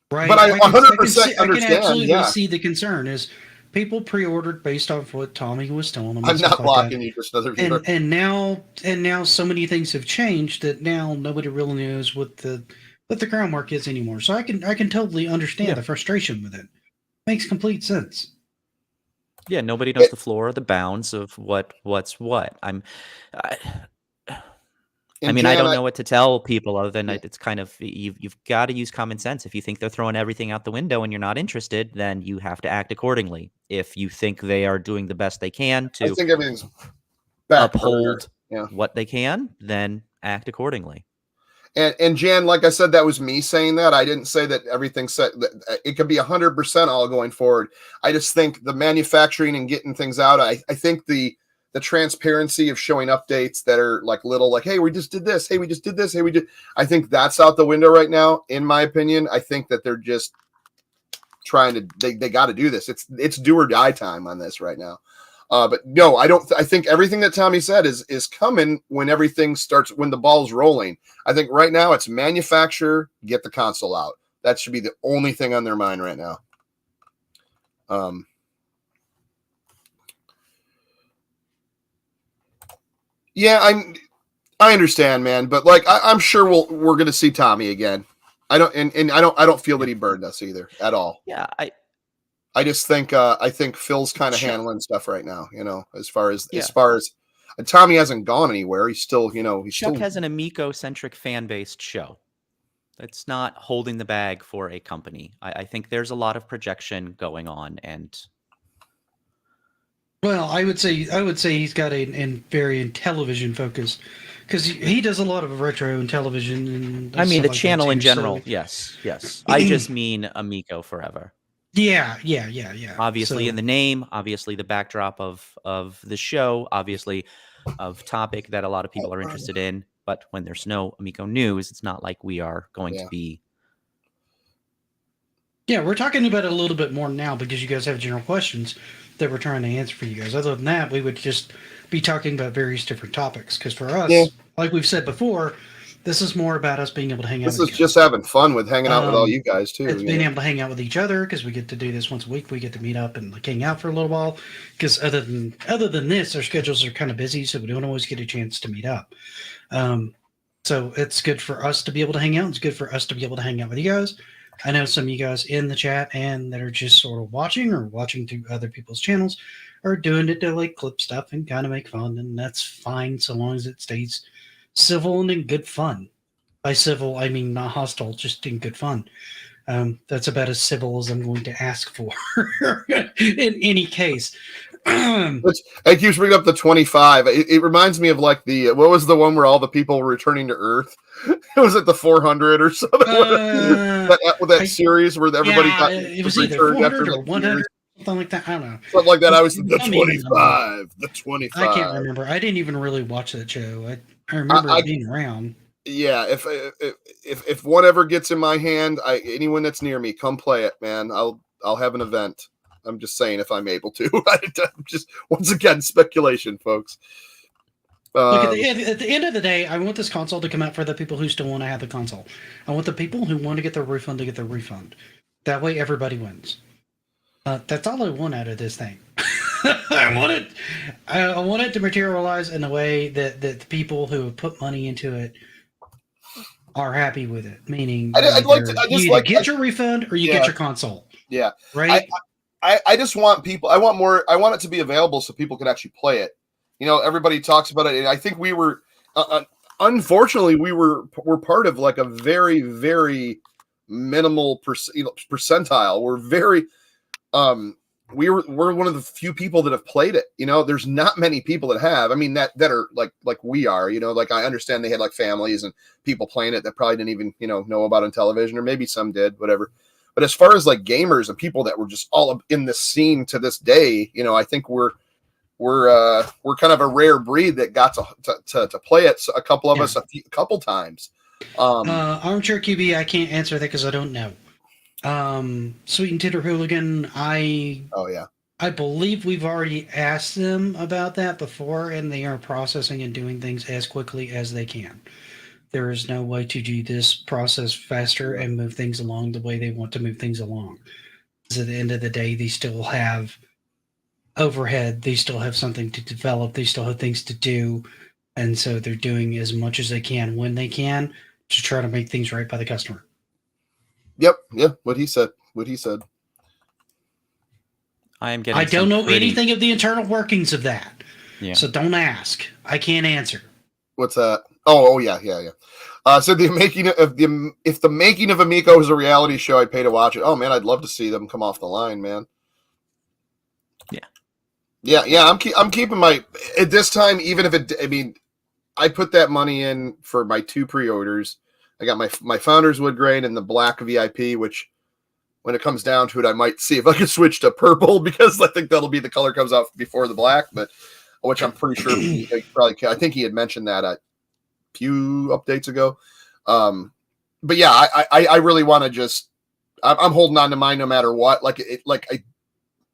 Right. But I 100% understand. I can absolutely see the concern is people pre-ordered based off what Tommy was telling them. I'm not blocking you, just another viewer. And now so many things have changed that now nobody really knows what the groundwork is anymore. So I can totally understand the frustration with it. Makes complete sense. Yeah, nobody knows the floor or the bounds of what's what. I mean, I don't know what to tell people other than it's kind of you've got to use common sense. If you think they're throwing everything out the window and you're not interested, then you have to act accordingly. If you think they are doing the best they can to uphold what they can, then act accordingly. And Jan, like I said, that was me saying that. I didn't say that everything's set. It could be 100% all going forward. I just think the manufacturing and getting things out. I think the transparency of showing updates that are like little, like, hey, we just did this. Hey, we just did this. Hey, we did. I think that's out the window right now. In my opinion, I think that they're just trying to. They got to do this. It's do or die time on this right now. But no, I don't. I think everything that Tommy said is coming when everything starts, when the ball's rolling. I think right now it's manufacture, get the console out. That should be the only thing on their mind right now. Yeah, I understand, man, but like I'm sure we're gonna see Tommy again. I don't feel that he burned us either at all. Yeah, I just think I think Phil's kind of handling stuff right now, as far as Tommy hasn't gone anywhere. He's still, Chuck has an Amico-centric fan-based show. It's not holding the bag for a company. I think there's a lot of projection going on, and well, I would say he's got a very Intellivision focus because he does a lot of retro and television. And I mean, the like channel too, in general. So. Yes. I just mean Amico forever. Yeah. Obviously, in the name, obviously the backdrop of the show, obviously of topic that a lot of people are interested in. But when there's no Amico news, it's not like we are going to be. Yeah, we're talking about it a little bit more now because you guys have general questions that we're trying to answer for you guys. Other than that, we would just be talking about various different topics. Because for us, like we've said before, This is more about us being able to hang out This with is each just other. having fun with hanging out with all you guys too. It's you being know? able to hang out with each other because we get to do this once a week. We get to meet up and like hang out for a little while. Because other than this, our schedules are kind of busy, so we don't always get a chance to meet up. So it's good for us to be able to hang out. It's good for us to be able to hang out with you guys. I know some of you guys in the chat and that are just sort of watching or watching through other people's channels are doing it to like clip stuff and kind of make fun, and that's fine so long as it stays civil and in good fun. By civil, I mean not hostile, just in good fun. That's about as civil as I'm going to ask for in any case. It keeps bringing up the 25. It reminds me of like what was the one where all the people were returning to Earth? Was it the 400 or something? That series where everybody got it was either 400 or 100, something like that. I don't know. Something like that. I was the 25. The 25. I can't remember. I didn't even really watch that show. I remember it being around. Yeah, if one ever gets in my hand, anyone that's near me, come play it, man. I'll have an event. I'm just saying if I'm able to. Just once again, speculation, folks. Look, at the end of the day, I want this console to come out for the people who still want to have the console. I want the people who want to get their refund to get their refund. That way, everybody wins. That's all I want out of this thing. I want it to materialize in a way that the people who have put money into it are happy with it. Meaning, you get your refund or you get your console. Yeah, right. I just want people. I want it to be available so people can actually play it. You know, everybody talks about it, and I think we were, unfortunately, we're part of like a very, very minimal percentile. We're very, we're one of the few people that have played it. You know, there's not many people that have. I mean, that are like we are. You know, like I understand they had like families and people playing it that probably didn't even know about on television, or maybe some did, whatever. But as far as like gamers and people that were just all in this scene to this day, I think we're kind of a rare breed that got to play it. So a couple of us a couple times. Armchair QB, I can't answer that because I don't know. Sweet and Titter Hooligan, I believe we've already asked them about that before, and they are processing and doing things as quickly as they can. There is no way to do this process faster and move things along the way they want to move things along. Because at the end of the day, they still have overhead. They still have something to develop. They still have things to do. And so they're doing as much as they can when they can to try to make things right by the customer. Yep. Yeah. What he said. I don't know anything of the internal workings of that. Yeah. So don't ask. I can't answer. What's that? Oh yeah. So if the making of Amico is a reality show, I'd pay to watch it. Oh man, I'd love to see them come off the line, man. Yeah. I'm keeping my at this time, even if it. I mean, I put that money in for my 2 pre-orders. I got my Founders Wood Grain and the Black VIP, which when it comes down to it, I might see if I can switch to purple because I think that'll be the color comes out before the black, but which I'm pretty sure he probably can. I think he had mentioned that a few updates ago. But yeah, I really want to just I'm holding on to mine no matter what.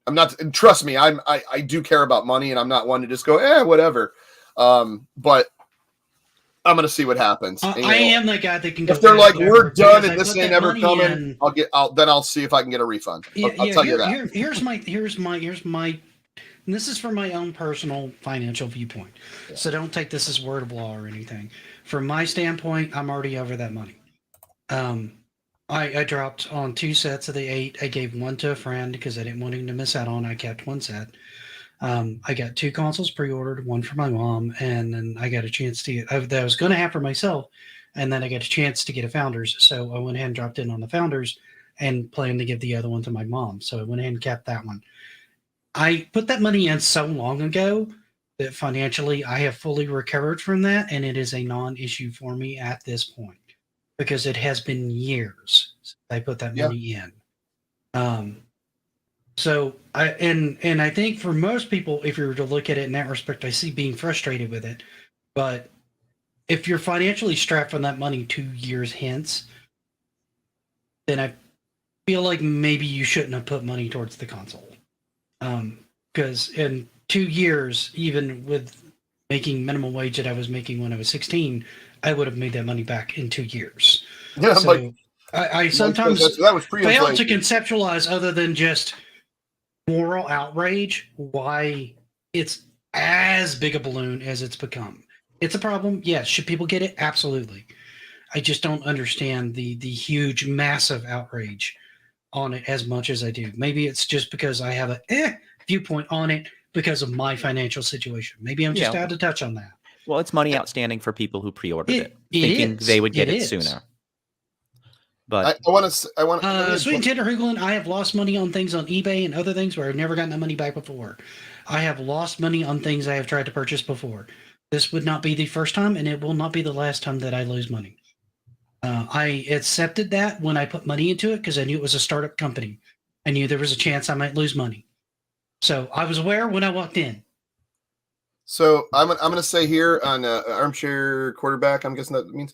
I'm not. Trust me, I do care about money, and I'm not one to just go whatever. But I'm gonna see what happens. I am that guy that can go. If they're like, we're done and this ain't ever coming, I'll see if I can get a refund. I'll tell you that. Here's my. And this is from my own personal financial viewpoint. Yeah. So don't take this as word of law or anything. From my standpoint, I'm already over that money. I dropped on 2 sets of the 8. I gave one to a friend because I didn't want him to miss out on. I kept 1 set. I got 2 consoles pre-ordered, one for my mom, and then I got a chance to get that I was going to have for myself, and then I got a chance to get a Founders. So I went ahead and dropped in on the Founders and planned to give the other one to my mom. So I went ahead and kept that one. I put that money in so long ago that financially I have fully recovered from that, and it is a non-issue for me at this point because it has been years since I put that money in. So I think for most people, if you were to look at it in that respect, I see being frustrated with it. But if you're financially strapped on that money 2 years hence, then I feel like maybe you shouldn't have put money towards the console. Because in 2 years, even with making minimum wage that I was making when I was 16, I would have made that money back in 2 years. Yeah, I'm So like, I sometimes that was fail to pre-inflation. conceptualize, other than just moral outrage, why it's as big a balloon as it's become. It's a problem. Yes. Should people get it? Absolutely. I just don't understand the huge, massive outrage on it as much as I do. Maybe it's just because I have a viewpoint on it because of my financial situation. Maybe I'm just out of touch on that. Well, it's money outstanding for people who pre-ordered it It thinking is. they would get It it is. sooner. But I want to. Sweet and Tender Hoogland, I have lost money on things on eBay and other things where I've never gotten that money back before. I have lost money on things I have tried to purchase before. This would not be the first time, and it will not be the last time that I lose money. I accepted that when I put money into it because I knew it was a startup company. I knew there was a chance I might lose money. So I was aware when I walked in. So I'm going to say here on Armchair Quarterback, I'm guessing that means.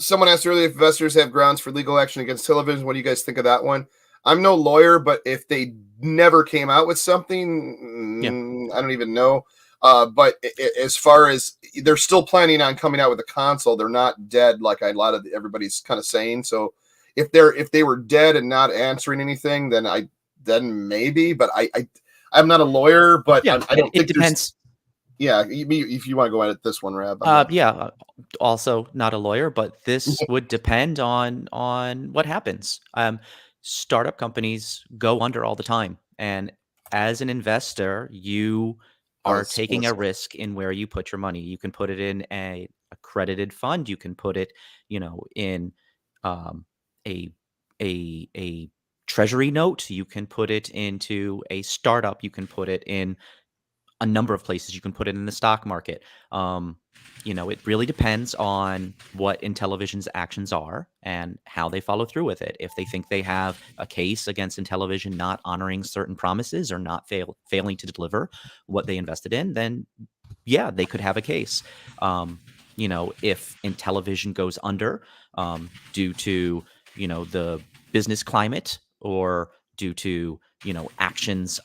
Someone asked earlier if investors have grounds for legal action against television. What do you guys think of that one? I'm no lawyer, but if they never came out with something, I don't even know. But as far as they're still planning on coming out with a console, they're not dead like a lot of everybody's kind of saying. So if they were dead and not answering anything, then maybe. But I'm not a lawyer, but I don't think it depends. Yeah, if you want to go at it this one, Rab. Also not a lawyer, but this would depend on what happens. Startup companies go under all the time, and as an investor, you are taking a risk in where you put your money. You can put it in a accredited fund. You can put it, in a treasury note. You can put it into a startup. You can put it in a number of places. You can put it in the stock market. It really depends on what Intellivision's actions are and how they follow through with it. If they think they have a case against Intellivision not honoring certain promises or not failing to deliver what they invested in, then yeah, they could have a case. If Intellivision goes under due to, the business climate or due to, actions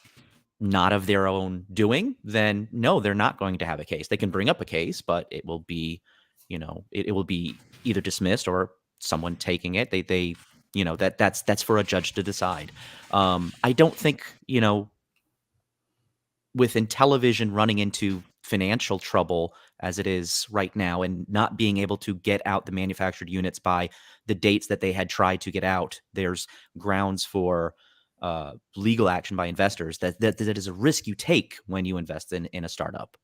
not of their own doing, then no, they're not going to have a case. They can bring up a case, but it will be, it will be either dismissed or someone taking it. That's for a judge to decide. I don't think, with Intellivision running into financial trouble as it is right now and not being able to get out the manufactured units by the dates that they had tried to get out, there's grounds for legal action by investors. That is a risk you take when you invest in a startup.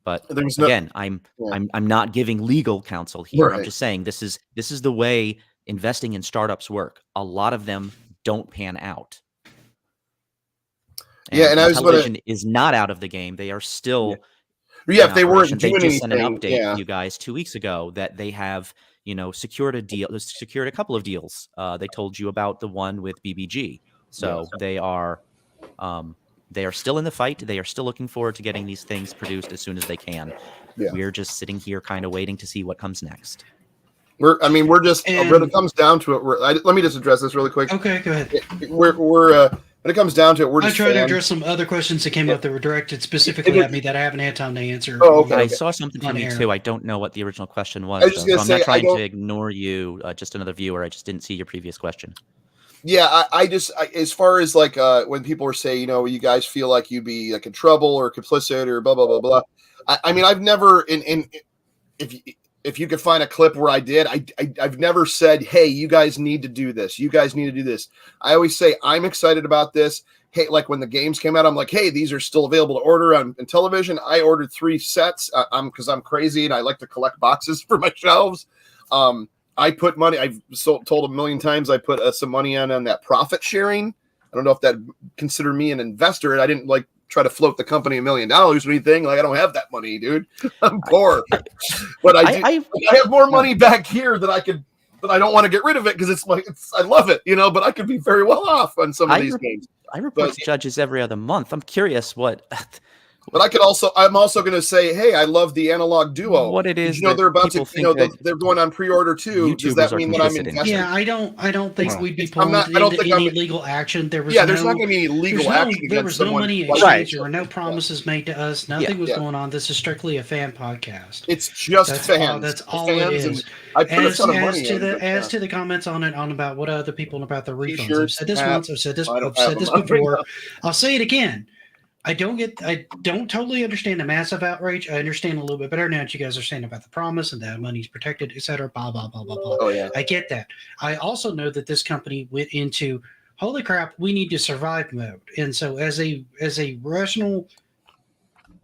But I'm not giving legal counsel here. Right. I'm just saying this is the way investing in startups work. A lot of them don't pan out. And Intellivision is not out of the game. They are still. If they weren't doing they just anything, sent an update to you guys 2 weeks ago that they have, secured a couple of deals. They told you about the one with BBG. So they are still in the fight. They are still looking forward to getting these things produced as soon as they can. Yeah. We're just sitting here kind of waiting to see what comes next. When it comes down to it, let me just address this really quick. Okay, go ahead. When it comes down to it, we're just. I tried to address some other questions that came up that were directed specifically at me that I haven't had time to answer. Oh, okay. I saw something from you too. I don't know what the original question was. So I'm not trying to ignore you. Just another viewer. I just didn't see your previous question. Yeah, I as far as like when people were saying, you guys feel like you'd be like in trouble or complicit or blah blah blah blah. I mean, I've never if you could find a clip where I did, I've never said, hey, you guys need to do this. You guys need to do this. I always say I'm excited about this. Hey, like when the games came out, I'm like, hey, these are still available to order on Intellivision. I ordered 3 sets. Because I'm crazy and I like to collect boxes for my shelves. I put money. I've told a million times I put some money on that profit sharing. I don't know if that consider me an investor. I didn't like try to float the company $1 million or anything. Like I don't have that money, dude. I'm poor. But I have more money back here that I don't want to get rid of it because I love it, but I could be very well off on some of these games. I report to judges every other month. I'm curious what But I'm also going to say, hey, I love the Analog Duo. What it Did is you know that they're about to, people think that they're going on pre-order too. Does that YouTubers are mean that I'm complicit in. investing? Yeah, I don't think we'd be It's- I'm pulled not- I don't into think any I'm- legal action. There was Yeah, there's no, not going to be any legal there's action there against was no someone. money like- exchange. Right. There were no promises made to us. Nothing was Yeah. going on. This is strictly a fan podcast. It's just That's fans. all. That's The all it fans, is. and I put a ton of money to in. the but, as yeah. to the comments on it on about what other people about the refunds. I've T-shirts, said this hats. once. I've said this. I don't I've said have this them on right before. now. I'll say it again. I don't totally understand the massive outrage. I understand a little bit better now that you guys are saying about the promise and that money's protected, et cetera, blah, blah, blah, blah, blah. Oh yeah. I get that. I also know that this company went into, holy crap, we need to survive mode. And so as a rational,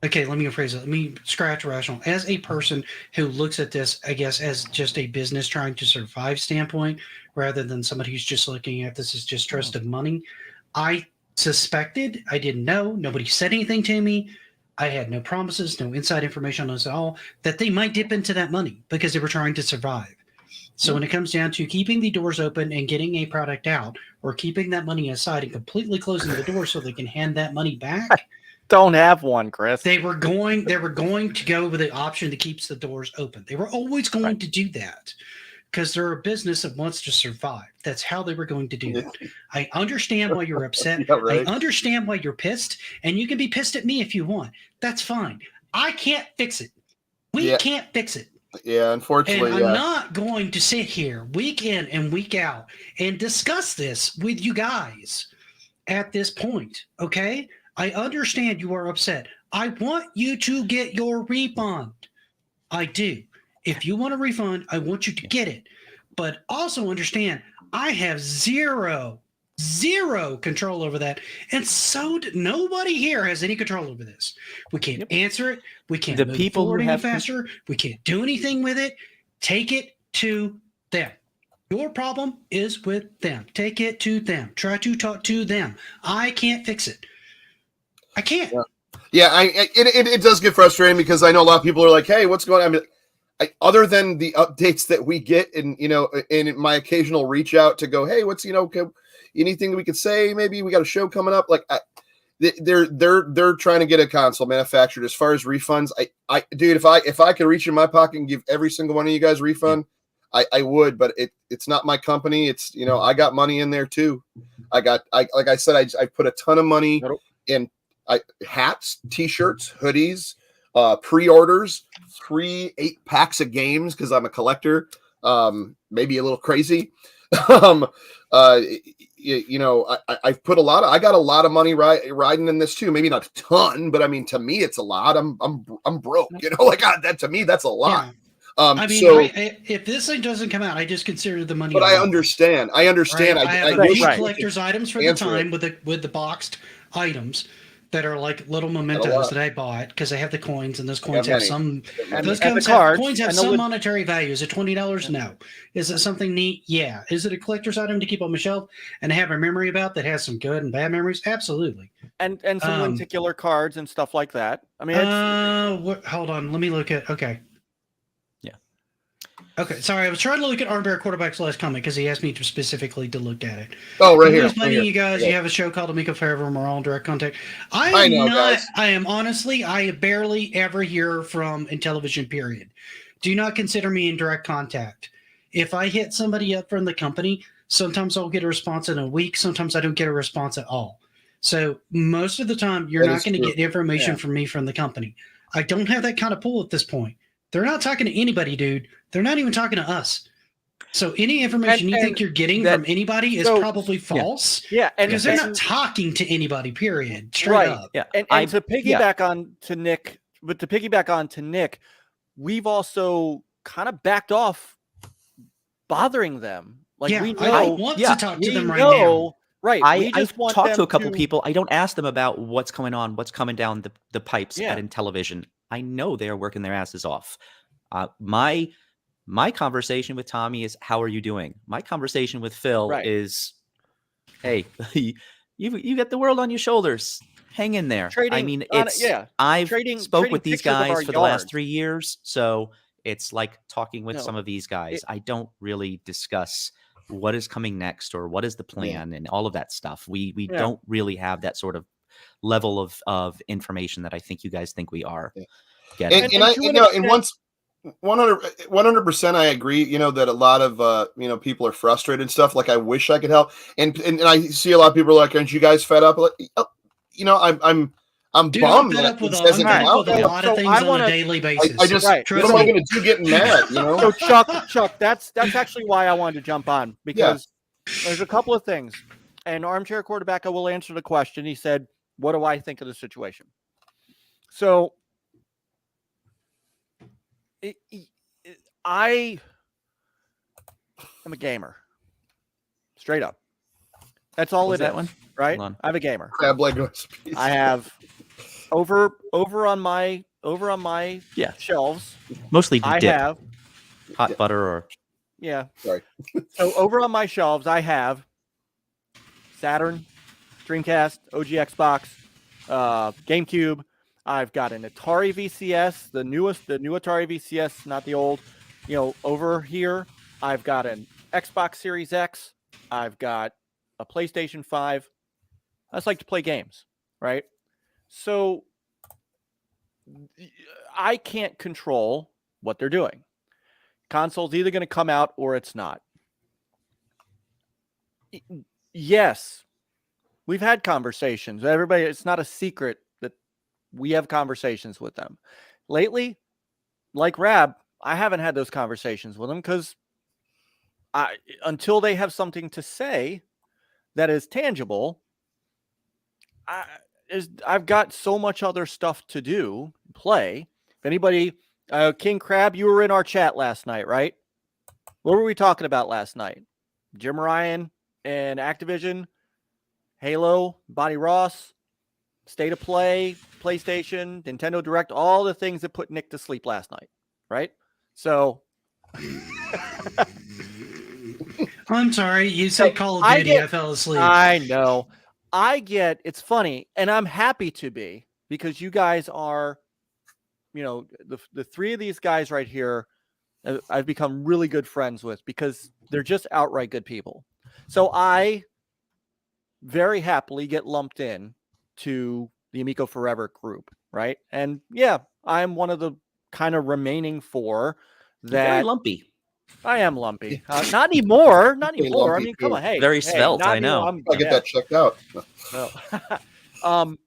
okay, let me rephrase it. Let me scratch rational. As a person who looks at this, I guess, as just a business trying to survive standpoint, rather than somebody who's just looking at this as just trusted money, I suspected, I didn't know, nobody said anything to me, I had no promises, no inside information on us at all, that they might dip into that money because they were trying to survive. So when it comes down to keeping the doors open and getting a product out, or keeping that money aside and completely closing the door so they can hand that money back, Don't have one, Chris. they were going to go with the option that keeps the doors open. They were always going to do that because they're a business that wants to survive. That's how they were going to do that. I understand why you're upset. Yeah, right. I understand why you're pissed, and you can be pissed at me if you want. That's fine. I can't fix it. We Yeah. can't fix it. Yeah, And unfortunately, I'm yeah. not going to sit here week in and week out and discuss this with you guys at this point. Okay? I understand you are upset. I want you to get your refund. I do. If you want a refund, I want you to get it. But also understand, I have zero control over that. And so nobody here has any control over this. We can't answer it. We can't The move people who forward any have faster. We can't do anything with it. Take it to them. Your problem is with them. Take it to them. Try to talk to them. I can't fix it. I can't. Yeah, it does get frustrating because I know a lot of people are like, "Hey, what's going on?" I mean, other than the updates that we get, and in my occasional reach out to go, "Hey, what's anything we could say? Maybe we got a show coming up." Like, they're trying to get a console manufactured. As far as refunds, dude, if I could reach in my pocket and give every single one of you guys a refund, I would. But it's not my company. It's I got money in there too. Like I said, I put a ton of money in. Hats, t-shirts, hoodies, pre-orders, 3 8-packs of games because I'm a collector, maybe a little crazy. I've put I got a lot of money riding in this too. Maybe not a ton, but I mean, to me, it's a lot. I'm broke, that to me, that's a lot. Yeah. I mean, if this thing doesn't come out, I just consider the money. But I understand. Right? I have a few right. collector's items for the time with the boxed items that are like little mementos that I bought because I have the coins, and those coins have some. Those coins have some monetary value. Is it $20? No. Is it something neat? Yeah. Is it a collector's item to keep on my shelf and have a memory about that has some good and bad memories? Absolutely. And some lenticular cards and stuff like that. I mean, hold on. Let me look at. Okay. Yeah. Okay. Sorry, I was trying to look at Armbear Quarterback's last comment because he asked me specifically to look at it. Oh, right here. Explaining you guys, you have a show called Amico Forever, and we're all in direct contact. I know, guys. I am honestly, I barely ever hear from Intellivision, period. Do not consider me in direct contact. If I hit somebody up from the company, sometimes I'll get a response in a week. Sometimes I don't get a response at all. So most of the time, you're not going to get information from me from the company. I don't have that kind of pull at this point. They're not talking to anybody, dude. They're not even talking to us. So any information you think you're getting from anybody is probably false. Yeah, and because they're not talking to anybody. Period. Straight right. up. Yeah, and to piggyback on to Nick, we've also kind of backed off bothering them. Like we know, I don't want to talk to them right now. Right. I talked to a couple people. I don't ask them about what's going on, what's coming down the pipes at Intellivision. I know they are working their asses off. My conversation with Tommy is, how are you doing? My conversation with Phil is, hey, you get the world on your shoulders. Hang in there. I've spoke with these guys for the last 3 years. So it's like talking with some of these guys. I don't really discuss what is coming next or what is the plan and all of that stuff. We don't really have that sort of level of information that I think you guys think we are. Yeah. Getting. And I, you know, and once 100%, I agree. You know that a lot of people are frustrated and stuff. Like I wish I could help, and I see a lot of people are like, "Aren't you guys fed up?" Like, I'm Dude, bummed I'm fed that up with it I'm hasn't fed come up out with a yet. lot of So things I on wanna- a daily basis. I just Right. what am I going to do getting mad? You know? So Chuck, that's actually why I wanted to jump on, because there's a couple of things. And Armchair Quarterback will answer the question. He said, "What do I think of the situation?" So I am a gamer, straight up. That's all What was it that is, one? right? Hold on. I'm a gamer. Crab leg recipes. I have over on my Yeah. shelves. Mostly I dip, have hot butter, or Sorry. So over on my shelves, I have Saturn, Dreamcast, OG Xbox, GameCube. I've got an Atari VCS, the new Atari VCS, not the old. Over here, I've got an Xbox Series X. I've got a PlayStation 5. I just like to play games, right? So I can't control what they're doing. Console's either going to come out or it's not. Yes, we've had conversations. Everybody, it's not a secret that we have conversations with them. Lately, like Rab, I haven't had those conversations with them because until they have something to say that is tangible, I've got so much other stuff to do, play. If anybody, King Crab, you were in our chat last night, right? What were we talking about last night? Jim Ryan and Activision, Halo, Bonnie Ross, State of Play, PlayStation, Nintendo Direct, all the things that put Nick to sleep last night, right? So I'm sorry. You said Call of Duty. I fell asleep. I know. It's funny, and I'm happy to be, because you guys are, the three of these guys right here, I've become really good friends with because they're just outright good people. So I very happily get lumped in to the Amico Forever group, right? And yeah, I'm one of the kind of remaining four that very lumpy. I am lumpy. Not anymore. Not Pretty anymore. I lumpy, mean, come too. on. Hey, Very svelte, not I know. anymore. I get that checked out. No.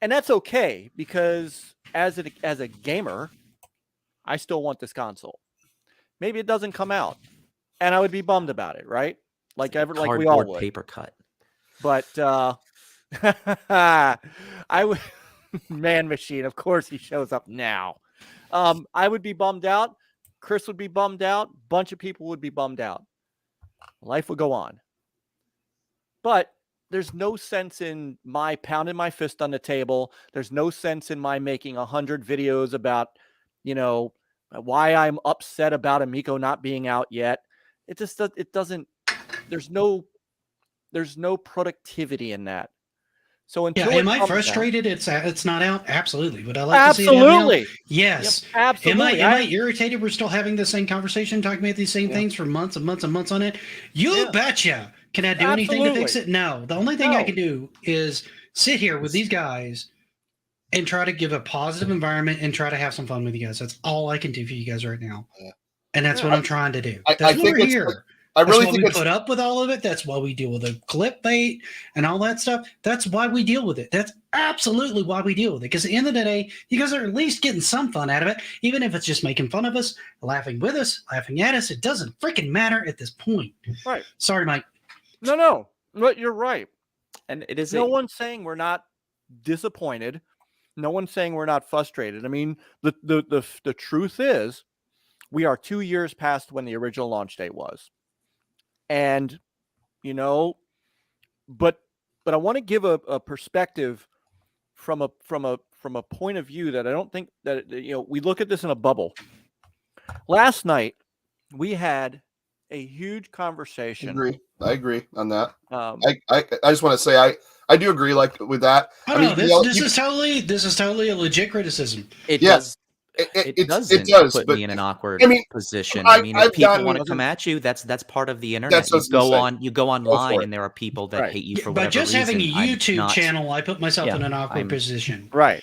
And that's okay, because as a gamer, I still want this console. Maybe it doesn't come out, and I would be bummed about it, right? Like we all Cardboard would. paper cut. But I would. Man Machine, of course, he shows up now. I would be bummed out. Chris would be bummed out. Bunch of people would be bummed out. Life would go on. But there's no sense in my pounding my fist on the table. There's no sense in my making 100 videos about, why I'm upset about Amico not being out yet. It doesn't. There's no productivity in that. So until am I frustrated? It's not out. Absolutely. Would I like absolutely. to see it out? Yes. Yep, absolutely. Am I irritated? We're still having the same conversation, talking about these same things for months and months and months on it. You betcha. Can I do anything to fix it? No. The only thing I can do is sit here with these guys and try to give a positive environment and try to have some fun with you guys. That's all I can do for you guys right now. Yeah. And that's what I'm trying to do. That's why we're here. I really think we put up with all of it. That's why we deal with the clickbait and all that stuff. That's why we deal with it. That's absolutely why we deal with it. Because at the end of the day, you guys are at least getting some fun out of it, even if it's just making fun of us, laughing with us, laughing at us. It doesn't freaking matter at this point. Right. Sorry, Mike. No, but you're right. And it is no one's saying we're not disappointed. No one's saying we're not frustrated. I mean, the truth is, we are 2 years past when the original launch date was. And, but I want to give a perspective from a point of view that I don't think that, we look at this in a bubble. Last night, we had a huge conversation. I agree on that. I just want to say I do agree with that. This is totally a legit criticism. It does. it does, put but me in an awkward I mean, position. I've- I mean, I've if people gotten- want to come at you, that's part of the internet. That's what I was gonna say. You go for online, it. and there are people that Right. hate you for By whatever just reason. having a I'm YouTube not- channel, I put myself Yeah, in an awkward I'm- position. Right.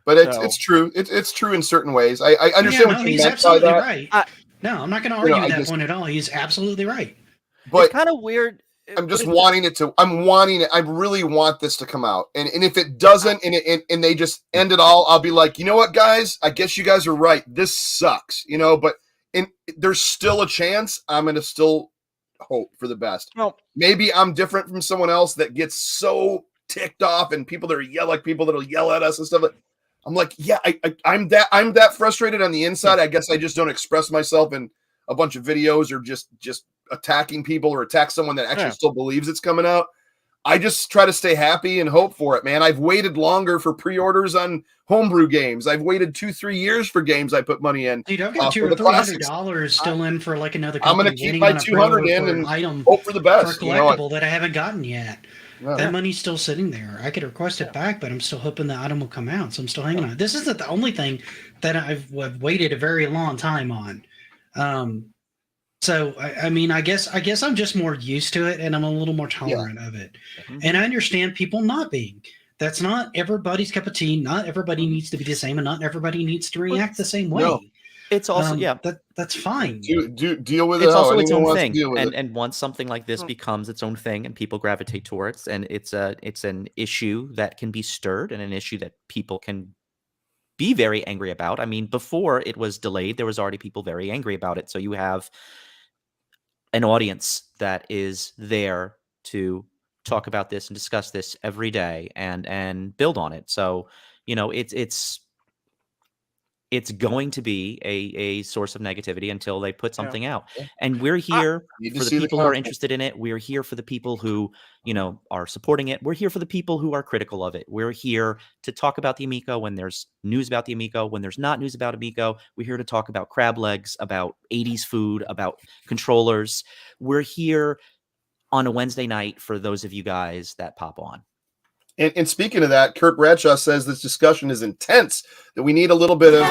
But So- it's true. It's true in certain ways. I understand Yeah, what no, you he's meant by absolutely that. right. No, I'm not going to You know, argue I that just- point at all. He's absolutely right. But It's kind of weird. I'm just What is wanting it to. I'm wanting it. I really want this to come out. And if it doesn't, and they just end it all, I'll be like, you know what, guys? I guess you guys are right. This sucks. You know, but there's still a chance. I'm gonna still hope for the best. Well, Maybe I'm different from someone else that gets so ticked off, and people that are like people that'll yell at us and stuff. I'm like, yeah, I'm that frustrated on the inside. I guess I just don't express myself in a bunch of videos or just attacking people or attack someone that actually still believes it's coming out. I just try to stay happy and hope for it, man. I've waited longer for pre-orders on homebrew games. I've waited 2-3 years for games I put money in. Dude, I've got for $200 the or classics. $300 still in for like another I'm company gonna keep waiting my on a 200 pre-order in for an and item hope for the for a best. You know, collectible that I haven't gotten yet. Yeah. That money's still sitting there. I could request it back, but I'm still hoping the item will come out. So I'm still hanging on. This isn't the only thing that I've waited a very long time on. So I mean, I guess I'm just more used to it, and I'm a little more tolerant of it. And I understand people not being. That's not everybody's cup of tea. Not everybody needs to be the same, and not everybody needs to react the same way. No. It's also that's fine. do deal with it. It's how also its anyone own wants to thing, deal with it. and once something like this becomes its own thing, and people gravitate towards, and it's an issue that can be stirred, and an issue that people can be very angry about. I mean, before it was delayed, there was already people very angry about it. So you have an audience that is there to talk about this and discuss this every day and build on it. So, you know, it's going to be a source of negativity until they put something out. And we're here Need to for the see the people who are content. interested in it. We're here for the people who, you know, are supporting it. We're here for the people who are critical of it. We're here to talk about the Amico when there's news about the Amico. When there's not news about Amico, we're here to talk about crab legs, about 80s food, about controllers. We're here on a Wednesday night for those of you guys that pop on. And speaking of that, Kurt Bradshaw says this discussion is intense, that we need a little bit of.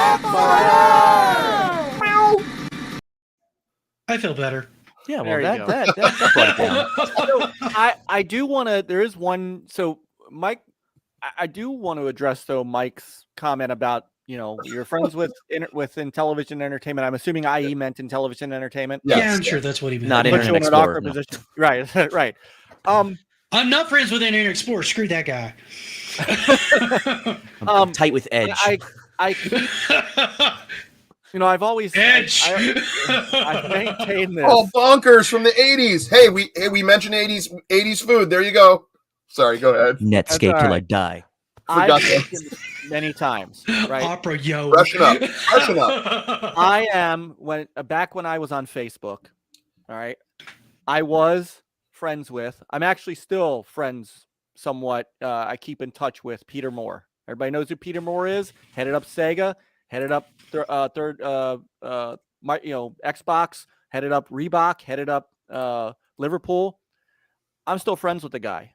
I feel better. Yeah, well, There you go. that brought it down. So I do want to. There is one. So Mike, I do want to address though Mike's comment about, you know, you're friends with Intellivision Entertainment. I'm assuming IE meant Intellivision Entertainment. Yes. Yeah, I'm sure that's what he meant. Not Put you Internet in an Explorer. awkward No. position. Right. Right. I'm not friends with Internet Explorer. Screw that guy. I'm tight with Edge. I keep, you know, I've always Edge. I maintain this. Oh, bonkers from the 80s. Hey, we mentioned 80s food. There you go. Sorry, go ahead. Netscape all till right. I die. I've Forgot that. mentioned many times, right? Opera, yo. Freshen up. I am back when I was on Facebook. All right, I was friends with. I'm actually still friends somewhat. I keep in touch with Peter Moore. Everybody knows who Peter Moore is. Headed up Sega. Headed up Xbox. Headed up Reebok. Headed up Liverpool. I'm still friends with the guy.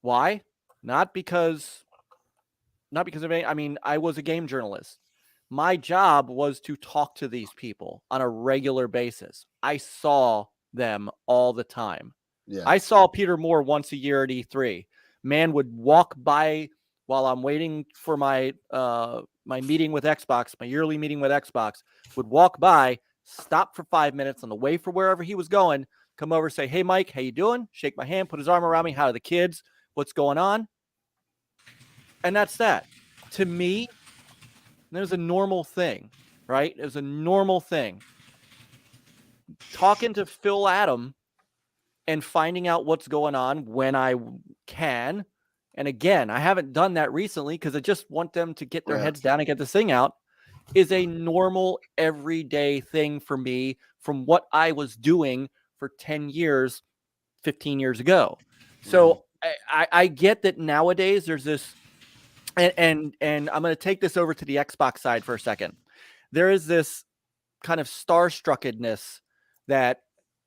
Why? Not because of any. I mean, I was a game journalist. My job was to talk to these people on a regular basis. I saw them all the time. Yeah. I saw Peter Moore once a year at E3. Man would walk by while I'm waiting for my my meeting with Xbox, my yearly meeting with Xbox, would walk by, stop for 5 minutes on the way for wherever he was going, come over, say, "Hey, Mike, how you doing?" Shake my hand, put his arm around me. "How are the kids? What's going on?" And that's that. To me, there's a normal thing, right? It was a normal thing. Talking to Phil Adam and finding out what's going on when I can. And again, I haven't done that recently because I just want them to get their heads down and get this thing out, is a normal everyday thing for me from what I was doing for 10 years, 15 years ago. So I get that nowadays there's this, and I'm going to take this over to the Xbox side for a second. There is this kind of starstruckedness that,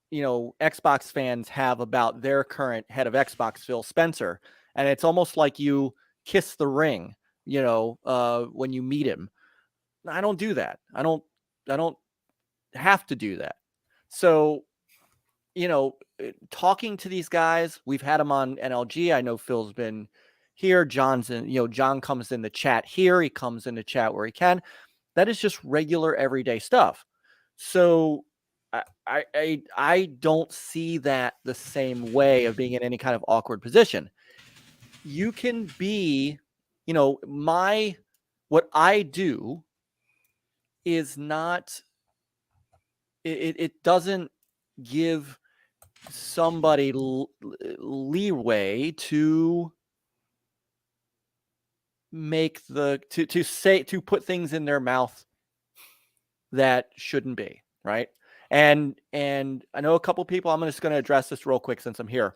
you know, Xbox fans have about their current head of Xbox, Phil Spencer. And it's almost like you kiss the ring, you know, when you meet him. I don't do that. I don't have to do that. So, talking to these guys, we've had them on NLG. I know Phil's been here. John's in, John comes in the chat here. He comes in the chat where he can. That is just regular everyday stuff. So I don't see that the same way of being in any kind of awkward position. You can be, what I do is not, it doesn't give somebody leeway to make to put things in their mouth that shouldn't be, right? And I know a couple people, I'm just going to address this real quick since I'm here.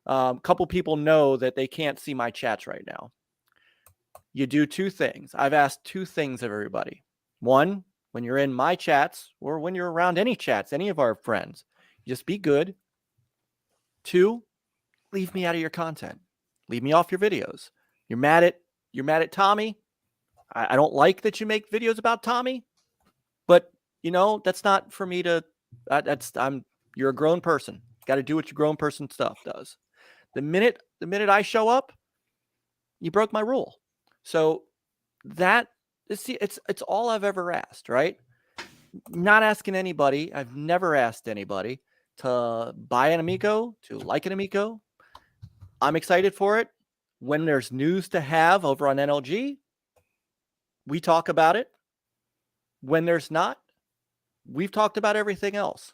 A couple people know that they can't see my chats right now. You do two things. I've asked two things of everybody. One, when you're in my chats or when you're around any chats, any of our friends, just be good. Two, leave me out of your content. Leave me off your videos. You're mad at Tommy. I don't like that you make videos about Tommy, but that's not for me to, you're a grown person. Got to do what your grown person stuff does. The minute I show up, you broke my rule. So it's all I've ever asked, right? Not asking anybody. I've never asked anybody to buy an Amico, to like an Amico. I'm excited for it. When there's news to have over on NLG, we talk about it. When there's not, we've talked about everything else.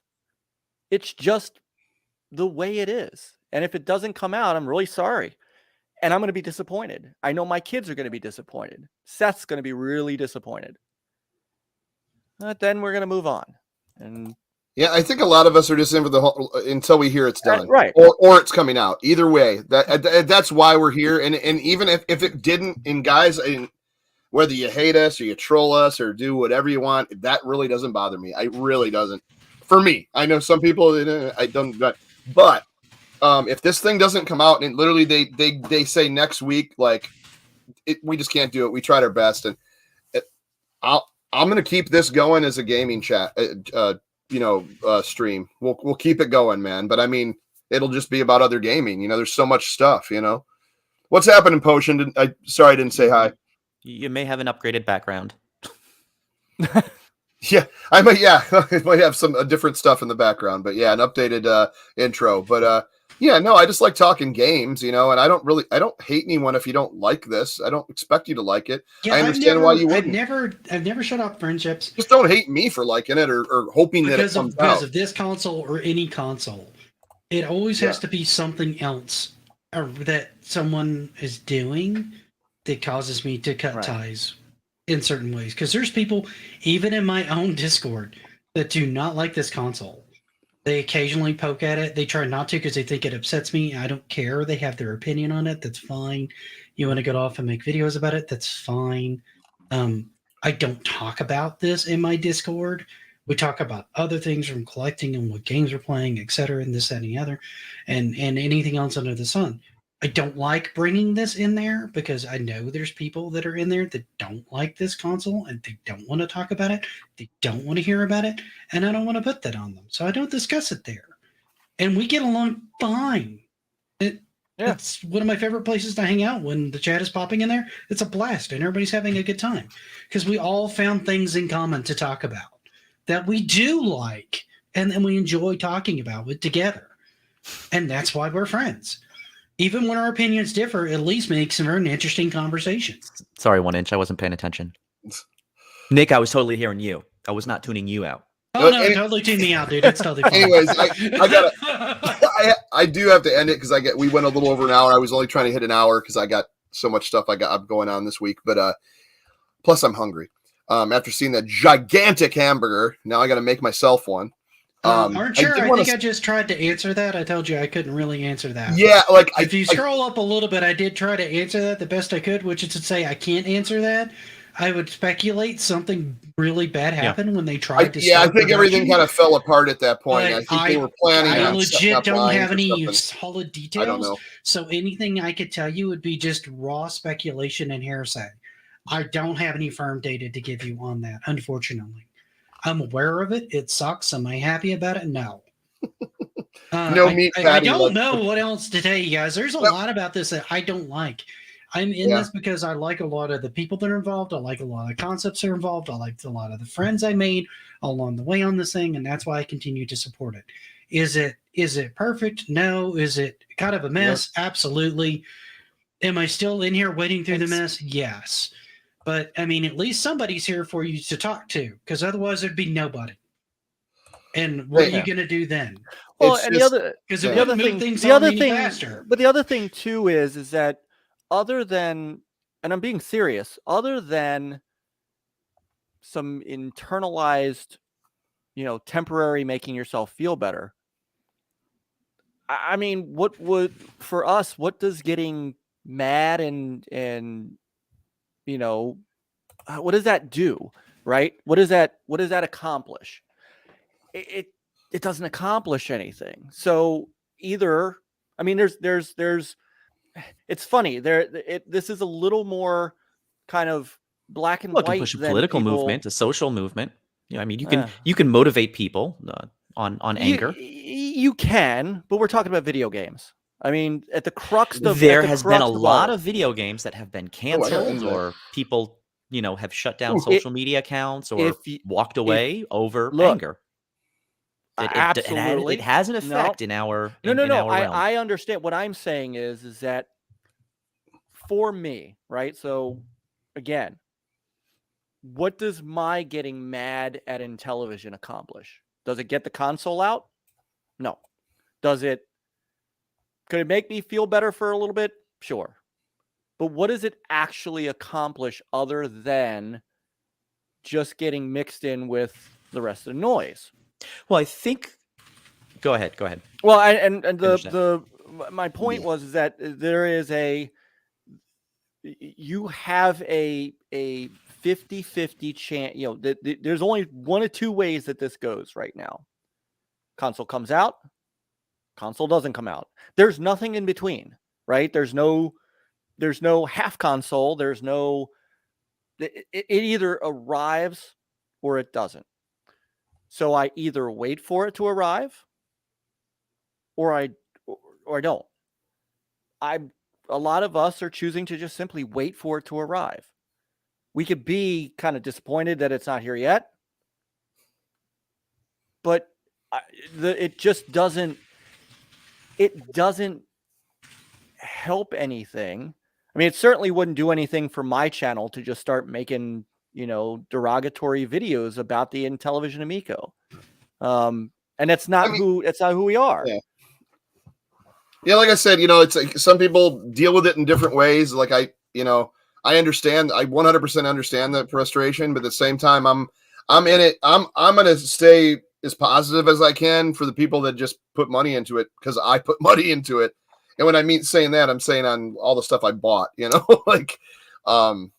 It's just the way it is. And if it doesn't come out, I'm really sorry. And I'm going to be disappointed. I know my kids are going to be disappointed. Seth's going to be really disappointed. But then we're going to move on. And yeah, I think a lot of us are just in for the whole until we hear it's done, right? Or it's coming out. Either way, that's why we're here. And even if it didn't, and guys, whether you hate us or you troll us or do whatever you want, that really doesn't bother me. It really doesn't. For me, I know some people I don't, but if this thing doesn't come out and literally they say next week, like we just can't do it. We tried our best, and I'm going to keep this going as a gaming chat. Stream. We'll keep it going, man. But I mean, it'll just be about other gaming. There's so much stuff. What's happening, Potion? Sorry, I didn't say hi. You may have an upgraded background. Yeah, I might. Yeah, I might have some different stuff in the background. But yeah, an updated intro. But yeah, no, I just like talking games. And I don't hate anyone if you don't like this. I don't expect you to like it. Yeah, I understand why you wouldn't. I've never shut off friendships. Just don't hate me for liking it or hoping that it comes out. Because of this console or any console. It always has to be something else that someone is doing that causes me to cut ties in certain ways. Because there's people, even in my own Discord, that do not like this console. They occasionally poke at it. They try not to because they think it upsets me. I don't care. They have their opinion on it. That's fine. You want to get off and make videos about it? That's fine. I don't talk about this in my Discord. We talk about other things from collecting and what games we're playing, etc., and this, that, and the other, and anything else under the sun. I don't like bringing this in there because I know there's people that are in there that don't like this console and they don't want to talk about it. They don't want to hear about it. And I don't want to put that on them. So I don't discuss it there. And we get along fine. It's one of my favorite places to hang out when the chat is popping in there. It's a blast and everybody's having a good time because we all found things in common to talk about that we do like and then we enjoy talking about it together. And that's why we're friends. Even when our opinions differ, it at least makes some very interesting conversations. Sorry, 1 inch. I wasn't paying attention. Nick, I was totally hearing you. I was not tuning you out. Oh, no, totally tune me out, dude. It's totally fine. Anyways, I do have to end it because we went a little over an hour. I was only trying to hit an hour because I got so much stuff I'm going on this week. But plus, I'm hungry. After seeing that gigantic hamburger, now I got to make myself one. Archer, I think I just tried to answer that. I told you I couldn't really answer that. Yeah, if you scroll up a little bit, I did try to answer that the best I could, which is to say I can't answer that. I would speculate something really bad happened when they tried to. Yeah, I think everything kind of fell apart at that point. I think they were planning. I legit don't have any solid details. I don't know. So anything I could tell you would be just raw speculation and hearsay. I don't have any firm data to give you on that, unfortunately. I'm aware of it. It sucks. Am I happy about it? No. No meat I patty. don't Like, know what else to tell you guys. There's a Well- lot about this that I don't like. I'm in Yeah. this because I like a lot of the people that are involved. I like a lot of the concepts that are involved. I like a lot of the friends I made along the way on this thing, and that's why I continue to support it. Is it perfect? No. Is it kind of a mess? Absolutely. Am I still in here waiting through the mess? Yes. But I mean, at least somebody's here for you to talk to, because otherwise there'd be nobody. And what are you going to do then? Well, It's and just- the other, Because Yeah. it the other wouldn't move thing, things the on other any thing, faster. but the other thing too is that other than, and I'm being serious, other than some internalized, temporary making yourself feel better. I mean, what would for us? What does getting mad and what does that do? Right? What does that accomplish? It doesn't accomplish anything. So either, I mean, there's it's funny this is a little more kind of black and Well, it can white push a than political people, movement, a social movement. I mean, you can motivate people on anger. You can, but we're talking about video games. I mean, at the crux of There has been a lot all- of video games that have been got canceled, into that. or people, have shut down social media accounts or walked away over look, anger. absolutely, It has an effect in our no. our realm. I understand. What I'm saying is that for me, right? So again, what does my getting mad at Intellivision accomplish? Does it get the console out? No. Could it make me feel better for a little bit? Sure. But what does it actually accomplish other than just getting mixed in with the rest of the noise? Well, I think. Go ahead. Well, my point was that there is you have a 50-50 chance. There's only one of two ways that this goes right now. Console comes out, console doesn't come out. There's nothing in between, right? There's no half console. There's no. It either arrives or it doesn't. So I either wait for it to arrive, or I don't. A lot of us are choosing to just simply wait for it to arrive. We could be kind of disappointed that it's not here yet, but it just doesn't. It doesn't help anything. I mean, it certainly wouldn't do anything for my channel to just start making, derogatory videos about the Intellivision Amico. And it's not who we are. Yeah. Yeah, like I said, it's like some people deal with it in different ways. Like I understand, I 100% understand the frustration, but at the same time, I'm in it. I'm going to stay as positive as I can for the people that just put money into it, because I put money into it. And when I mean saying that, I'm saying on all the stuff I bought, like, and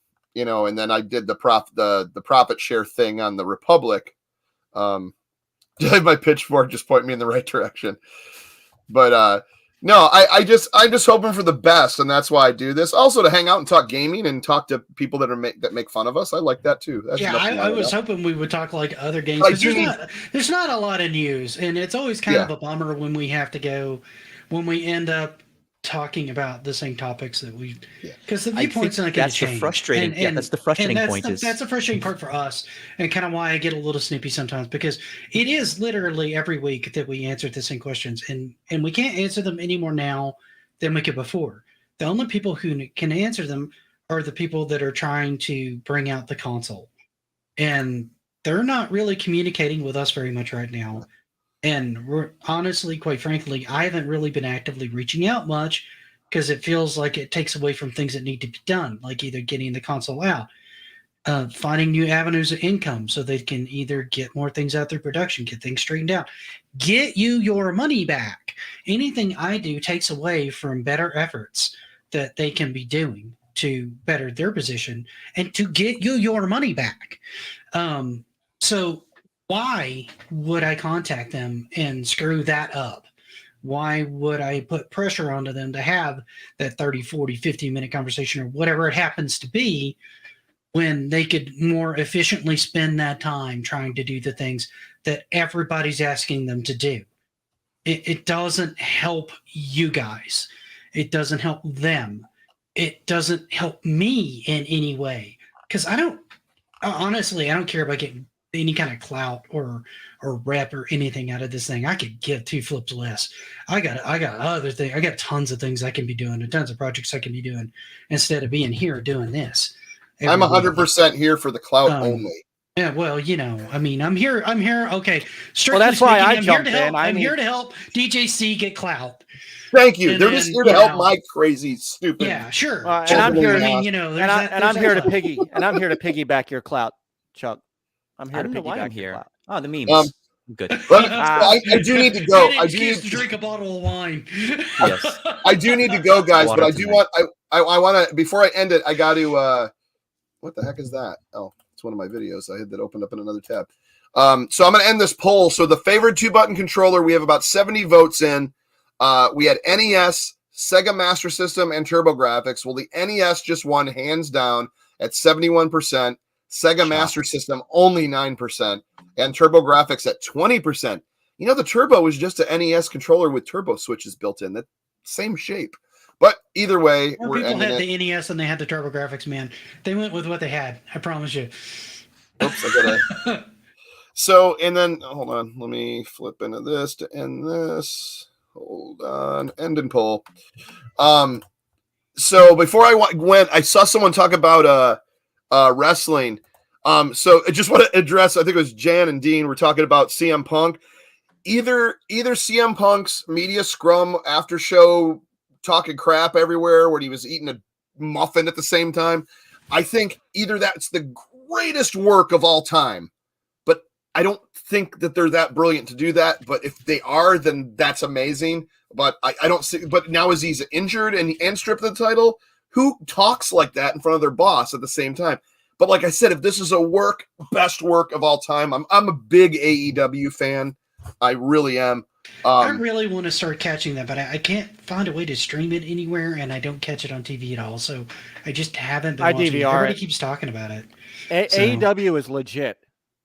then I did the profit share thing on the Republic. My pitchfork just point me in the right direction. But no, I'm just hoping for the best, and that's why I do this. Also to hang out and talk gaming and talk to people that make fun of us. I like that too. That's I was hoping we would talk like other games. Like, There's not a lot of news, and it's always kind of a bummer when we end up talking about the same topics that we, because the viewpoint's not going to change. That's the frustrating. That's the frustrating point. That's the frustrating part for us, and kind of why I get a little snippy sometimes, because it is literally every week that we answer the same questions, and we can't answer them any more now than we could before. The only people who can answer them are the people that are trying to bring out the console, and they're not really communicating with us very much right now. And honestly, quite frankly, I haven't really been actively reaching out much, because it feels like it takes away from things that need to be done, like either getting the console out, finding new avenues of income so they can either get more things out through production, get things straightened out, get you your money back. Anything I do takes away from better efforts that they can be doing to better their position and to get you your money back. So why would I contact them and screw that up? Why would I put pressure onto them to have that 30, 40, 50-minute conversation or whatever it happens to be when they could more efficiently spend that time trying to do the things that everybody's asking them to do. It doesn't help you guys. It doesn't help them. It doesn't help me in any way. Because honestly, I don't care about getting any kind of clout or rep or anything out of this thing. I could give two flips less. I got other things. I got tons of things I can be doing and tons of projects I can be doing instead of being here doing this. I'm 100% here for the clout only. Yeah, well, I mean, I'm here. Okay. Well, that's why I I'm jumped here to help. in. I'm here to help DJC get clout. Thank you. And They're then, just here to help my crazy, stupid. Yeah, sure. And sure. I'm here. I mean, I'm here to piggyback your clout, Chuck. I'm here I to don't know why I'm piggyback your here. clout. Oh, the memes. Good. I do need to go. I do need to drink a bottle of wine. Yes. I do need to go, guys. Water But I do tonight. I want to, before I end it, I got to. What the heck is that? Oh, it's one of my videos. I had that opened up in another tab. So I'm going to end this poll. So the favorite 2-button controller, we have about 70 votes in. We had NES, Sega Master System, and TurboGrafx. Well, the NES just won hands down at 71%. Sega Master System only 9%, and TurboGrafx at 20%. You know, the Turbo was just an NES controller with turbo switches built in. That same shape. But either way, More people had the NES and they had the TurboGrafx, man. They went with what they had. I promise you. Oops, I gotta. So, and then hold on. Let me flip into this to end this. Hold on. End and poll. So before I went, I saw someone talk about wrestling. So I just want to address. I think it was Jan and Dean were talking about CM Punk. Either CM Punk's media scrum after show talking crap everywhere when he was eating a muffin at the same time. I think either that's the greatest work of all time, but I don't think that they're that brilliant to do that. But if they are, then that's amazing. But I don't see. But now as he's injured and stripped of the title, who talks like that in front of their boss at the same time? But like I said, if this is a best work of all time, I'm a big AEW fan. I really am. I really want to start catching that, but I can't find a way to stream it anywhere, and I don't catch it on TV at all. So I just haven't been watching it. Everybody keeps talking about it. AEW is legit.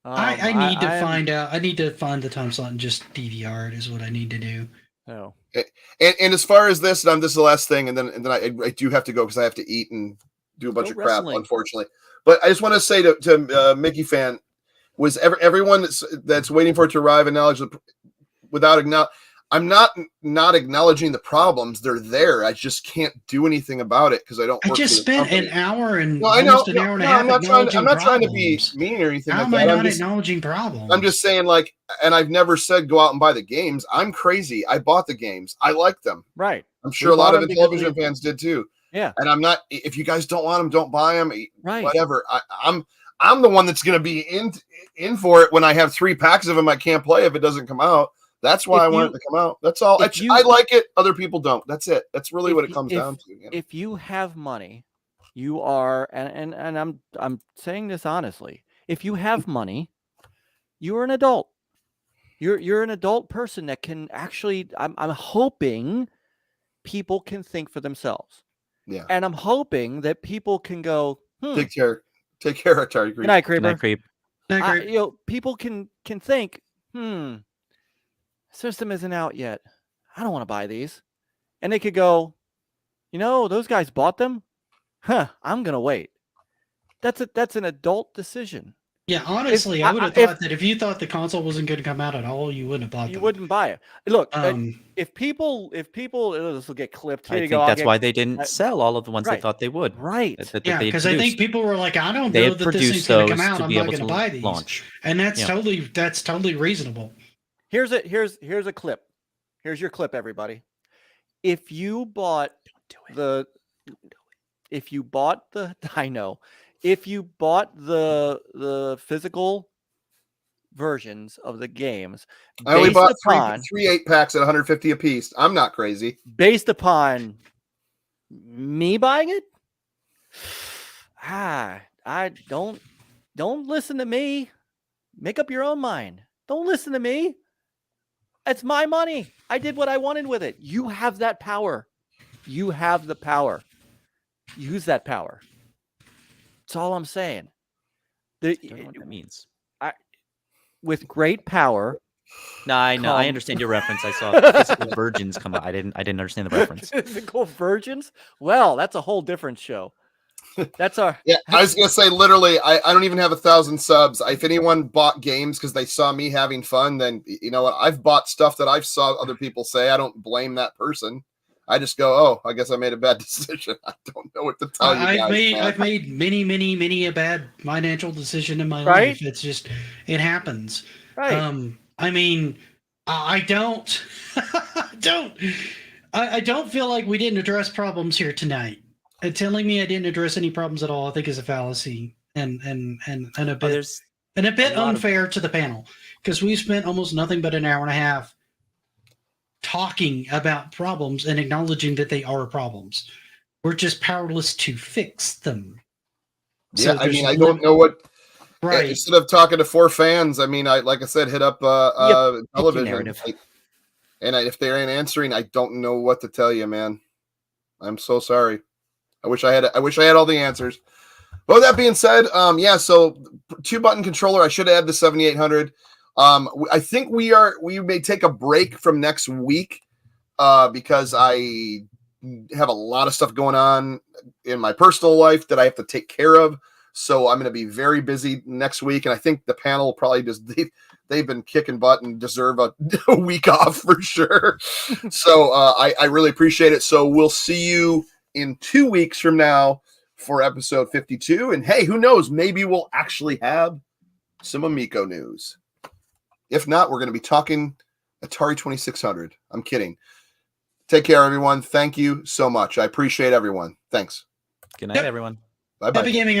I need to find out. I need to find the time slot and just DVR it is what I need to do. Oh. And as far as this, this is the last thing, and then I do have to go because I have to eat and do a bunch of crap, unfortunately. But I just want to say to Mickey Fan, was everyone that's waiting for it to arrive acknowledge without acknowledge. I'm not acknowledging the problems. They're there. I just can't do anything about it because I don't. I just spent an hour and almost an hour and a half. I'm not trying to be mean or anything. How am I not acknowledging problems? I'm just saying, like, and I've never said go out and buy the games. I'm crazy. I bought the games. I like them. Right. I'm sure a lot of Intellivision fans did too. Yeah. And I'm not. If you guys don't want them, don't buy them. Right. Whatever. I'm the one that's going to be in for it when I have 3 packs of them. I can't play if it doesn't come out. That's why I want it to come out. That's all. I like it. Other people don't. That's it. That's really what it comes down to. You know? If you have money, you are, and I'm saying this honestly. If you have money, you're an adult. You're an adult person that can actually. I'm hoping people can think for themselves. Yeah. And I'm hoping that people can go. Take care, Atari. Good night, Creeper. Good night, Creep. People can think. System isn't out yet. I don't want to buy these. And they could go, those guys bought them? I'm going to wait. That's an adult decision. Yeah, honestly, I would have thought that if you thought the console wasn't going to come out at all, you wouldn't have bought them. You wouldn't buy it. Look, if people, this will get clipped. Here I think that's why they didn't sell all of the ones they thought they would. Right. Yeah, because I think people were like, I don't know that this thing's going to come out. I'm not going to buy these. Launch. And that's totally reasonable. Here's a clip. Here's your clip, everybody. If you bought the physical versions of the games, I only bought 3 8-packs at 150 a piece. I'm not crazy. Based upon me buying it, I don't listen to me. Make up your own mind. Don't listen to me. It's my money. I did what I wanted with it. You have that power. You have the power. Use that power. That's all I'm saying. I don't know what that means. With great power. No, I know. I understand your reference. I saw physical virgins come up. I didn't understand the reference. Physical virgins? Well, that's a whole different show. That's our. Yeah, I was gonna say literally. I don't even have 1,000 subs. If anyone bought games because they saw me having fun, then you know what? I've bought stuff that I've saw other people say. I don't blame that person. I just go, oh, I guess I made a bad decision. I don't know what to tell you guys. I've made many a bad financial decision in my Right? life. It's just it happens. Right. I mean, I don't I don't feel like we didn't address problems here tonight. And telling me I didn't address any problems at all, I think is a fallacy and a bit unfair to the panel, because we spent almost nothing but an hour and a half talking about problems and acknowledging that they are problems. We're just powerless to fix them. Yeah, I mean, I don't know what. Right. Instead of talking to 4 fans, I mean, like I said, hit up television. If they ain't answering, I don't know what to tell you, man. I'm so sorry. I wish I had all the answers. But with that being said, so 2-button controller. I should add the 7800. I think we may take a break from next week because I have a lot of stuff going on in my personal life that I have to take care of. So I'm going to be very busy next week, and I think the panel will probably they've been kicking butt and deserve a week off for sure. So I really appreciate it. So we'll see you in 2 weeks from now for episode 52. And hey, who knows? Maybe we'll actually have some Amico news. If not, we're going to be talking Atari 2600. I'm kidding. Take care, everyone. Thank you so much. I appreciate everyone. Thanks. Good night, everyone. Bye-bye. Happy gaming.